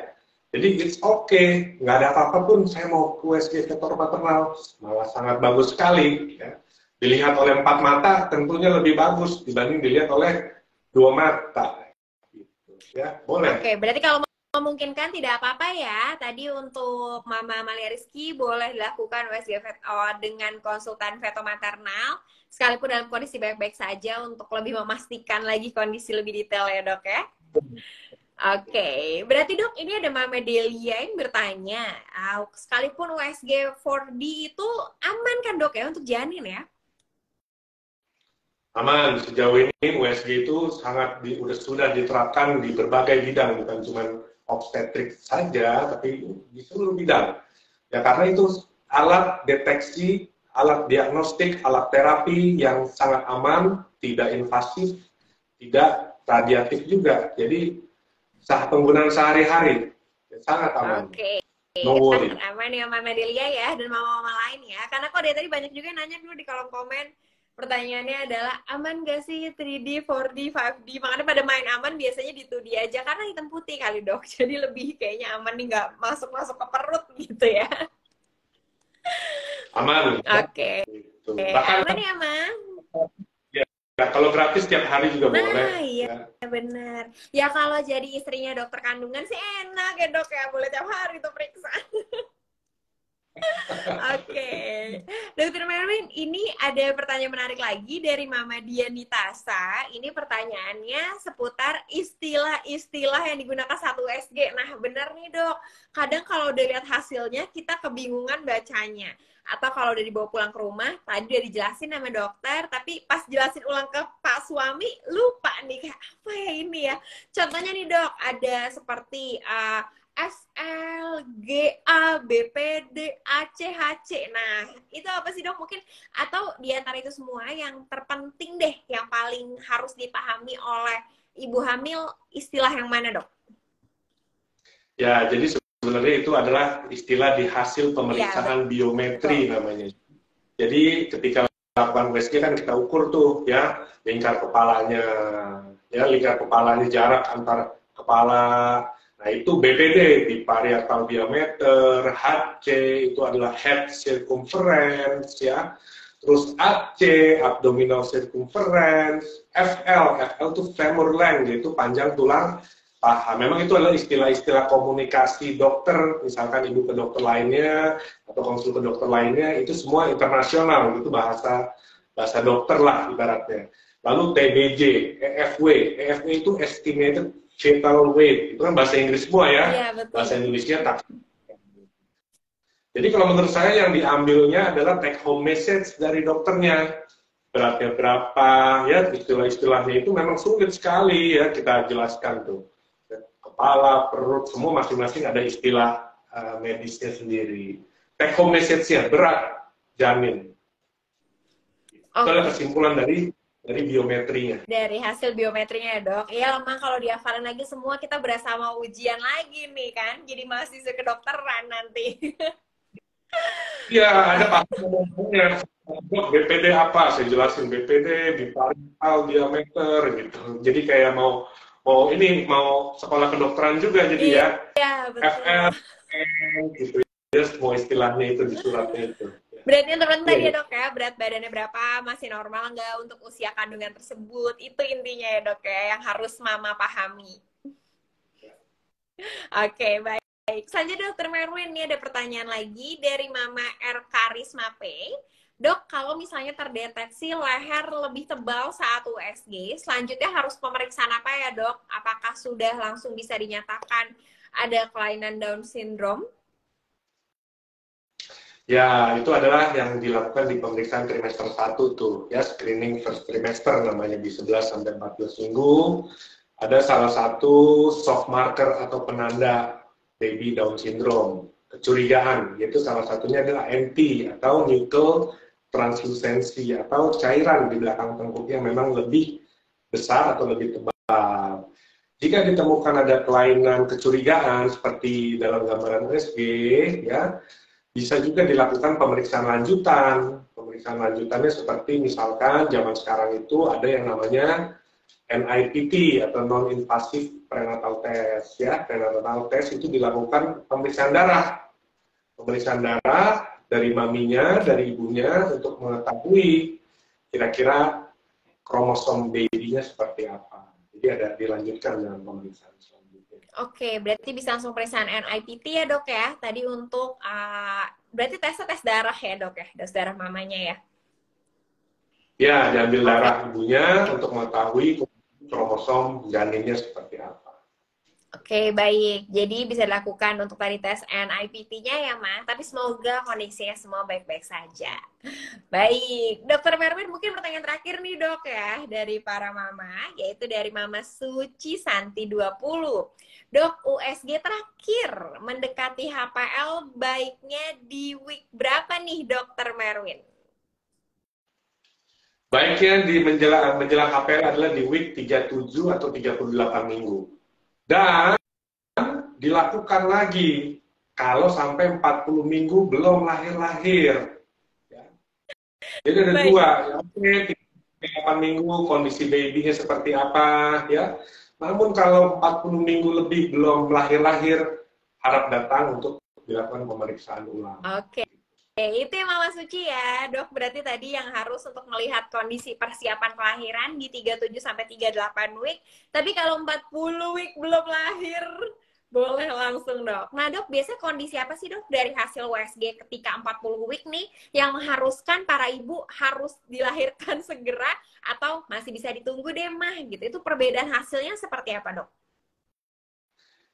Speaker 2: Jadi it's okay, nggak ada apa-apa pun saya mau ke USG feto maternal, malah sangat bagus sekali. Ya. Dilihat oleh 4 mata tentunya lebih bagus dibanding dilihat oleh 2 mata. Gitu, ya, boleh.
Speaker 1: Oke, berarti kalau memungkinkan tidak apa-apa ya. Tadi untuk Mama Amalia Rizky boleh dilakukan USG dengan konsultan feto maternal, sekalipun dalam kondisi baik-baik saja untuk lebih memastikan lagi kondisi lebih detail ya dok ya. Oke, berarti dok ini ada Mama Delia yang bertanya, sekalipun USG 4D itu aman kan dok ya untuk janin ya?
Speaker 2: Aman, sejauh ini USG itu sudah diterapkan di berbagai bidang, bukan cuma obstetrik saja, tapi di seluruh bidang. Ya karena itu alat deteksi, alat diagnostik, alat terapi yang sangat aman, tidak invasif, tidak radiatif juga. Jadi penggunaan sehari-hari sangat aman.
Speaker 1: Oke.
Speaker 2: No worry.
Speaker 1: Aman ya Mama Delia ya dan mama-mama lain ya. Karena kok dari tadi banyak juga yang nanya dulu di kolom komen. Pertanyaannya adalah aman gak sih 3D, 4D, 5D? Makanya pada main aman biasanya di 2D aja karena hitam putih kali dok. Jadi lebih kayaknya aman nih nggak masuk-masuk ke perut gitu ya.
Speaker 2: Aman.
Speaker 1: Oke.
Speaker 2: Bahkan
Speaker 1: Aman ya Ma?
Speaker 2: ya, kalau gratis tiap hari juga boleh.
Speaker 1: Nah iya benar. Ya kalau jadi istrinya dokter kandungan sih enak ya dok ya. Boleh tiap hari tuh periksa. Oke, Dokter Merwin, ini ada pertanyaan menarik lagi dari Mama Dianitasa. Ini pertanyaannya seputar istilah-istilah yang digunakan satu USG. Nah, benar nih dok. Kadang kalau udah lihat hasilnya, kita kebingungan bacanya. Atau kalau udah dibawa pulang ke rumah, tadi udah dijelasin sama dokter, tapi pas jelasin ulang ke Pak suami, lupa nih, kayak apa ya ini ya. Contohnya nih dok, ada seperti SL, GA, BPD, ACHC. Nah, itu apa sih dok? Mungkin atau di antara itu semua yang terpenting deh, yang paling harus dipahami oleh ibu hamil, istilah yang mana dok?
Speaker 2: Ya, jadi sebenarnya itu adalah istilah di hasil pemeriksaan biometri namanya. Jadi ketika melakukan USG kan kita ukur tuh ya lingkar kepalanya, ya lingkar kepalanya jarak antar kepala. Nah itu BPD, biparietal diameter, HC itu adalah head circumference ya. Terus AC, abdominal circumference, FL itu femur length, yaitu panjang tulang paha. Memang itu adalah istilah-istilah komunikasi dokter, misalkan ibu ke dokter lainnya atau konsul ke dokter lainnya, itu semua internasional, itu bahasa dokter lah ibaratnya. Lalu TBJ, EFW itu estimated fetal weight, itu kan bahasa Inggris semua ya, bahasa Indonesia tak. Jadi kalau menurut saya yang diambilnya adalah take home message dari dokternya, beratnya berapa, ya istilah-istilahnya itu memang sulit sekali ya kita jelaskan tuh. Kepala, perut, semua masing-masing ada istilah medisnya sendiri. Take home message-nya berat, jamin. Itu adalah kesimpulan dari biometrinya.
Speaker 1: Dari hasil biometrinya ya dok. Iya memang kalau dihafalin lagi semua kita berasa mau ujian lagi nih kan. Jadi mahasiswa kedokteran nanti.
Speaker 2: Iya, ada pasti ngomongnya. BPD apa? Saya jelasin BPD, biparietal diameter gitu. Jadi kayak mau sekolah kedokteran juga jadi ya. Iya, betul. FL gitu. Ya, semua istilahnya itu di suratnya itu.
Speaker 1: Beratnya teman tadi ya dok ya, berat badannya berapa, masih normal nggak untuk usia kandungan tersebut, itu intinya ya dok ya, yang harus mama pahami. Oke, baik. Selanjutnya dokter Merwin, ini ada pertanyaan lagi dari Mama R. Karisma P. Dok, kalau misalnya terdeteksi leher lebih tebal saat USG, selanjutnya harus pemeriksaan apa ya dok? Apakah sudah langsung bisa dinyatakan ada kelainan Down syndrome?
Speaker 2: Ya, itu adalah yang dilakukan di pemeriksaan trimester 1 tuh, ya, screening first trimester namanya di 11 sampai 14 minggu. Ada salah satu soft marker atau penanda baby Down syndrome, kecurigaan, yaitu salah satunya adalah NT atau nuchal translucency atau cairan di belakang tengkuk yang memang lebih besar atau lebih tebal. Jika ditemukan ada kelainan kecurigaan seperti dalam gambaran USG, ya, bisa juga dilakukan pemeriksaan lanjutan. Pemeriksaan lanjutannya seperti misalkan zaman sekarang itu ada yang namanya NIPT atau non-invasive prenatal test. Ya, prenatal test itu dilakukan pemeriksaan darah. Pemeriksaan darah dari maminya, dari ibunya untuk mengetahui kira-kira kromosom baby-nya seperti apa. Jadi ada dilanjutkan dengan pemeriksaan selanjutnya.
Speaker 1: Oke, berarti bisa langsung pemeriksaan NIPT ya dok ya. Tadi untuk, berarti tes darah ya dok ya, tes darah mamanya ya?
Speaker 2: Ya, diambil darah ibunya untuk mengetahui kromosom janinnya seperti apa.
Speaker 1: Oke, baik. Jadi bisa dilakukan untuk tadi tes NIPT-nya ya, Mas. Tapi semoga kondisinya semua baik-baik saja. Baik, Dokter Merwin mungkin pertanyaan terakhir nih dok ya dari para mama, yaitu dari Mama Suci Santi 20. Dok, USG terakhir mendekati HPL baiknya di week berapa nih Dokter Merwin?
Speaker 2: Baiknya di menjelang HPL adalah di week 37 atau 38 minggu. Dan dilakukan lagi kalau sampai 40 minggu belum lahir-lahir. Ya. Jadi ada
Speaker 1: Baik.
Speaker 2: dua, ya, oke, 8 minggu kondisi babynya seperti apa, ya. Namun kalau 40 minggu lebih belum lahir-lahir, harap datang untuk dilakukan pemeriksaan ulang.
Speaker 1: Oke. Itu ya Mama Suci ya, dok. Berarti tadi yang harus untuk melihat kondisi persiapan kelahiran di 37 sampai 38 week. Tapi kalau 40 week belum lahir, boleh langsung dok. Nah dok, biasanya kondisi apa sih dok dari hasil USG ketika 40 week nih yang mengharuskan para ibu harus dilahirkan segera atau masih bisa ditunggu deh mah gitu. Itu perbedaan hasilnya seperti apa dok?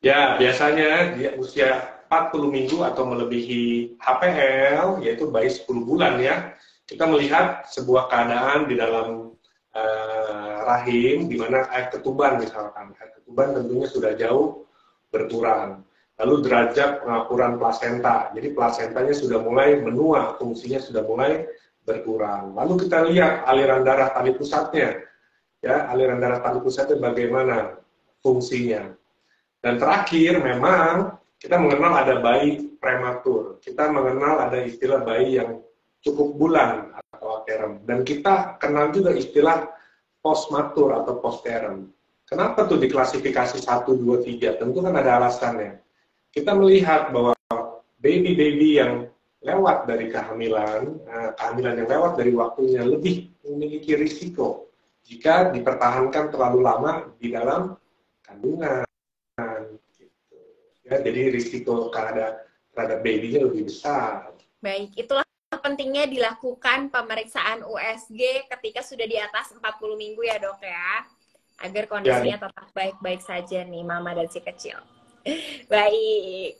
Speaker 2: Ya, biasanya di usia 40 minggu atau melebihi HPL, yaitu bayi 10 bulan ya, kita melihat sebuah keadaan di dalam rahim, di mana air ketuban misalkan. Air ketuban tentunya sudah jauh berkurang. Lalu derajat pengapuran plasenta, jadi plasentanya sudah mulai menua, fungsinya sudah mulai berkurang. Lalu kita lihat aliran darah tali pusatnya, ya aliran darah tali pusatnya bagaimana fungsinya. Dan terakhir, memang kita mengenal ada bayi prematur. Kita mengenal ada istilah bayi yang cukup bulan atau aterem. Dan kita kenal juga istilah postmatur atau postterm. Kenapa tuh diklasifikasi 1, 2, 3? Tentu kan ada alasannya. Kita melihat bahwa baby-baby yang lewat dari kehamilan, kehamilan yang lewat dari waktunya lebih memiliki risiko jika dipertahankan terlalu lama di dalam kandungan. Ya, jadi risiko terhadap baby-nya lebih besar.
Speaker 1: Baik, itulah pentingnya dilakukan pemeriksaan USG ketika sudah di atas 40 minggu ya dok ya. Agar kondisinya
Speaker 2: Ya,
Speaker 1: tetap baik-baik saja nih mama dan si kecil. Baik.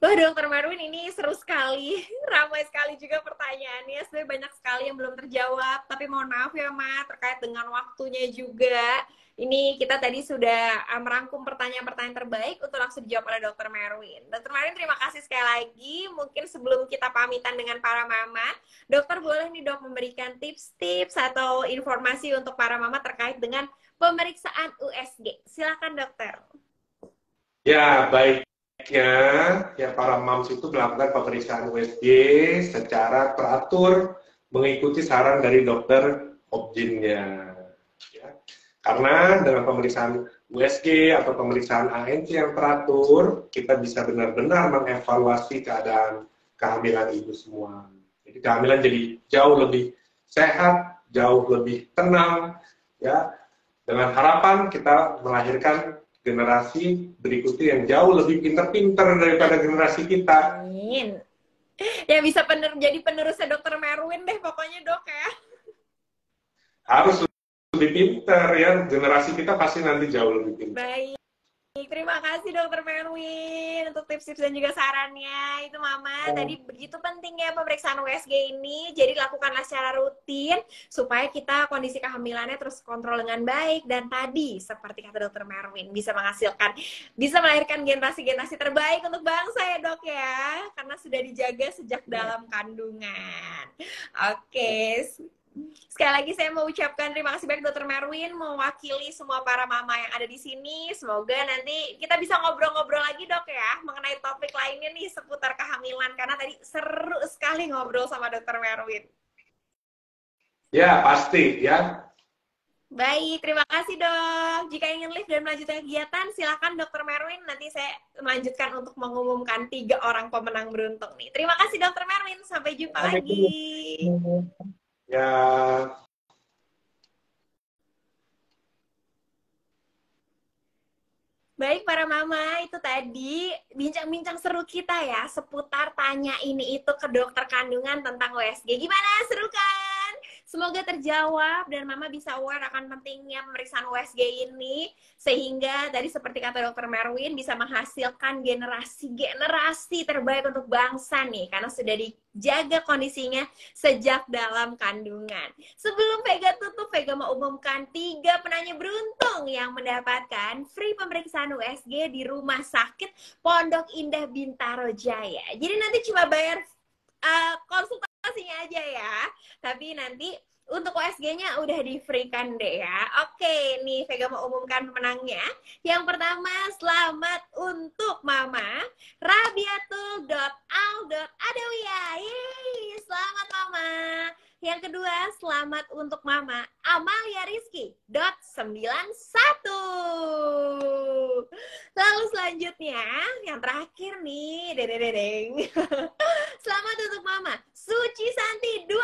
Speaker 1: Wah dokter Marwin ini seru sekali, ramai sekali juga pertanyaannya. Sebenarnya banyak sekali yang belum terjawab, tapi mohon maaf ya Ma, terkait dengan waktunya juga. Ini kita tadi sudah merangkum pertanyaan-pertanyaan terbaik untuk langsung dijawab oleh dokter Marwin. Dokter Marwin terima kasih sekali lagi. Mungkin sebelum kita pamitan dengan para mama, dokter boleh nih dok memberikan tips-tips atau informasi untuk para mama terkait dengan pemeriksaan USG. Silakan dokter.
Speaker 2: ya baik. Ya, para moms itu melakukan pemeriksaan USG secara teratur mengikuti saran dari dokter obgynnya. Ya. Karena dengan pemeriksaan USG atau pemeriksaan ANC yang teratur, kita bisa benar-benar mengevaluasi keadaan kehamilan ibu semua. Jadi kehamilan jadi jauh lebih sehat, jauh lebih tenang, ya. Dengan harapan kita melahirkan generasi berikutnya yang jauh lebih pinter-pinter daripada generasi kita.
Speaker 1: Amin. Ya bisa jadi penerusnya dokter Merwin deh pokoknya dok ya.
Speaker 2: Harus lebih pinter ya, generasi kita pasti nanti jauh lebih pinter.
Speaker 1: Baik. Terima kasih dokter Merwin untuk tips-tips dan juga sarannya. Itu Mama, tadi begitu pentingnya pemeriksaan USG ini. Jadi lakukanlah secara rutin supaya kita kondisi kehamilannya terus kontrol dengan baik. Dan tadi seperti kata dokter Merwin bisa melahirkan generasi-generasi terbaik untuk bangsa ya dok ya. Karena sudah dijaga sejak dalam kandungan. Oke. Sekali lagi saya mau ucapkan terima kasih banyak Dokter Merwin mewakili semua para mama yang ada di sini. Semoga nanti kita bisa ngobrol-ngobrol lagi dok ya mengenai topik lainnya nih seputar kehamilan karena tadi seru sekali ngobrol sama Dokter Merwin.
Speaker 2: Ya pasti ya.
Speaker 1: Baik, terima kasih dok. Jika ingin live dan melanjutkan kegiatan, silakan Dokter Merwin. Nanti saya melanjutkan untuk mengumumkan 3 orang pemenang beruntung nih. Terima kasih Dokter Merwin. Sampai jumpa lagi.
Speaker 2: Ya.
Speaker 1: Baik para mama, itu tadi bincang-bincang seru kita ya seputar tanya ini itu ke dokter kandungan tentang USG. Gimana? Seru kan? Semoga terjawab dan Mama bisa aware akan pentingnya pemeriksaan USG ini, sehingga tadi seperti kata Dokter Merwin bisa menghasilkan generasi terbaik untuk bangsa nih, karena sudah dijaga kondisinya sejak dalam kandungan. Sebelum Vega tutup, Vega mau umumkan 3 penanya beruntung yang mendapatkan free pemeriksaan USG di Rumah Sakit Pondok Indah Bintaro Jaya. Jadi nanti cuma bayar konsultasinya aja ya. Tapi nanti untuk USG-nya udah di-free-kan deh ya. Oke, nih Vega mau umumkan pemenangnya. Yang pertama, selamat untuk Mama Rabiatul.al.adawiyah. Yeay, selamat Mama. Yang kedua, selamat untuk Mama Amalia Rizky .91. Lalu selanjutnya, yang terakhir nih, dedeng. Selamat untuk Mama Suci Santi 20.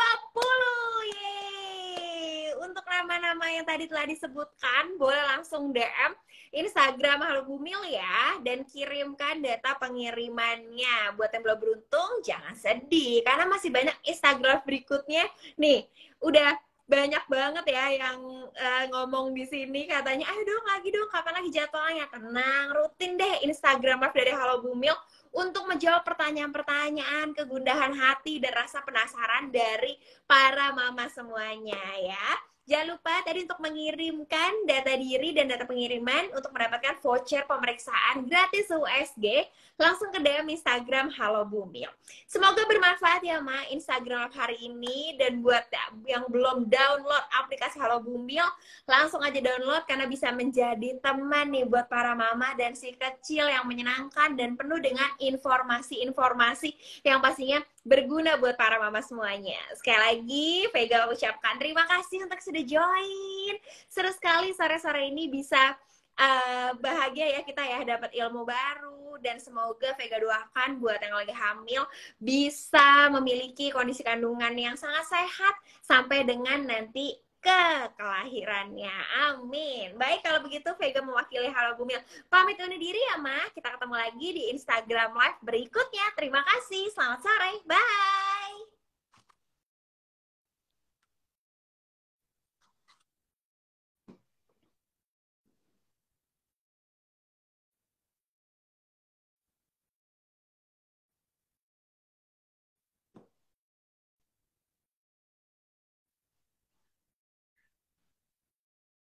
Speaker 1: Yeay. Untuk nama-nama yang tadi telah disebutkan, boleh langsung DM Instagram Halo Bumil ya, dan kirimkan data pengirimannya. Buat yang belum beruntung, jangan sedih, karena masih banyak Instagram berikutnya. Nih, udah banyak banget ya yang ngomong di sini, katanya, ayo dong lagi dong, kapan lagi jadwalnya? Tenang, rutin deh Instagram Live dari Halo Bumil untuk menjawab pertanyaan-pertanyaan, kegundahan hati, dan rasa penasaran dari para mama semuanya ya. Jangan lupa tadi untuk mengirimkan data diri dan data pengiriman untuk mendapatkan voucher pemeriksaan gratis USG, langsung ke DM Instagram Halo Bumil. Semoga bermanfaat ya Ma Instagram hari ini, dan buat yang belum download aplikasi Halo Bumil, langsung aja download karena bisa menjadi teman nih buat para mama dan si kecil yang menyenangkan dan penuh dengan informasi-informasi yang pastinya berguna buat para mama semuanya. Sekali lagi, Vega ucapkan terima kasih untuk sudah join. Seru sekali sore-sore ini bisa bahagia ya kita ya, dapat ilmu baru, dan semoga Vega doakan buat yang lagi hamil bisa memiliki kondisi kandungan yang sangat sehat sampai dengan nanti ke kelahirannya. Amin. Baik, kalau begitu Vega mewakili Halo Bumil pamit undur diri ya Ma. Kita ketemu lagi di Instagram Live berikutnya. Terima kasih. Selamat sore. Bye.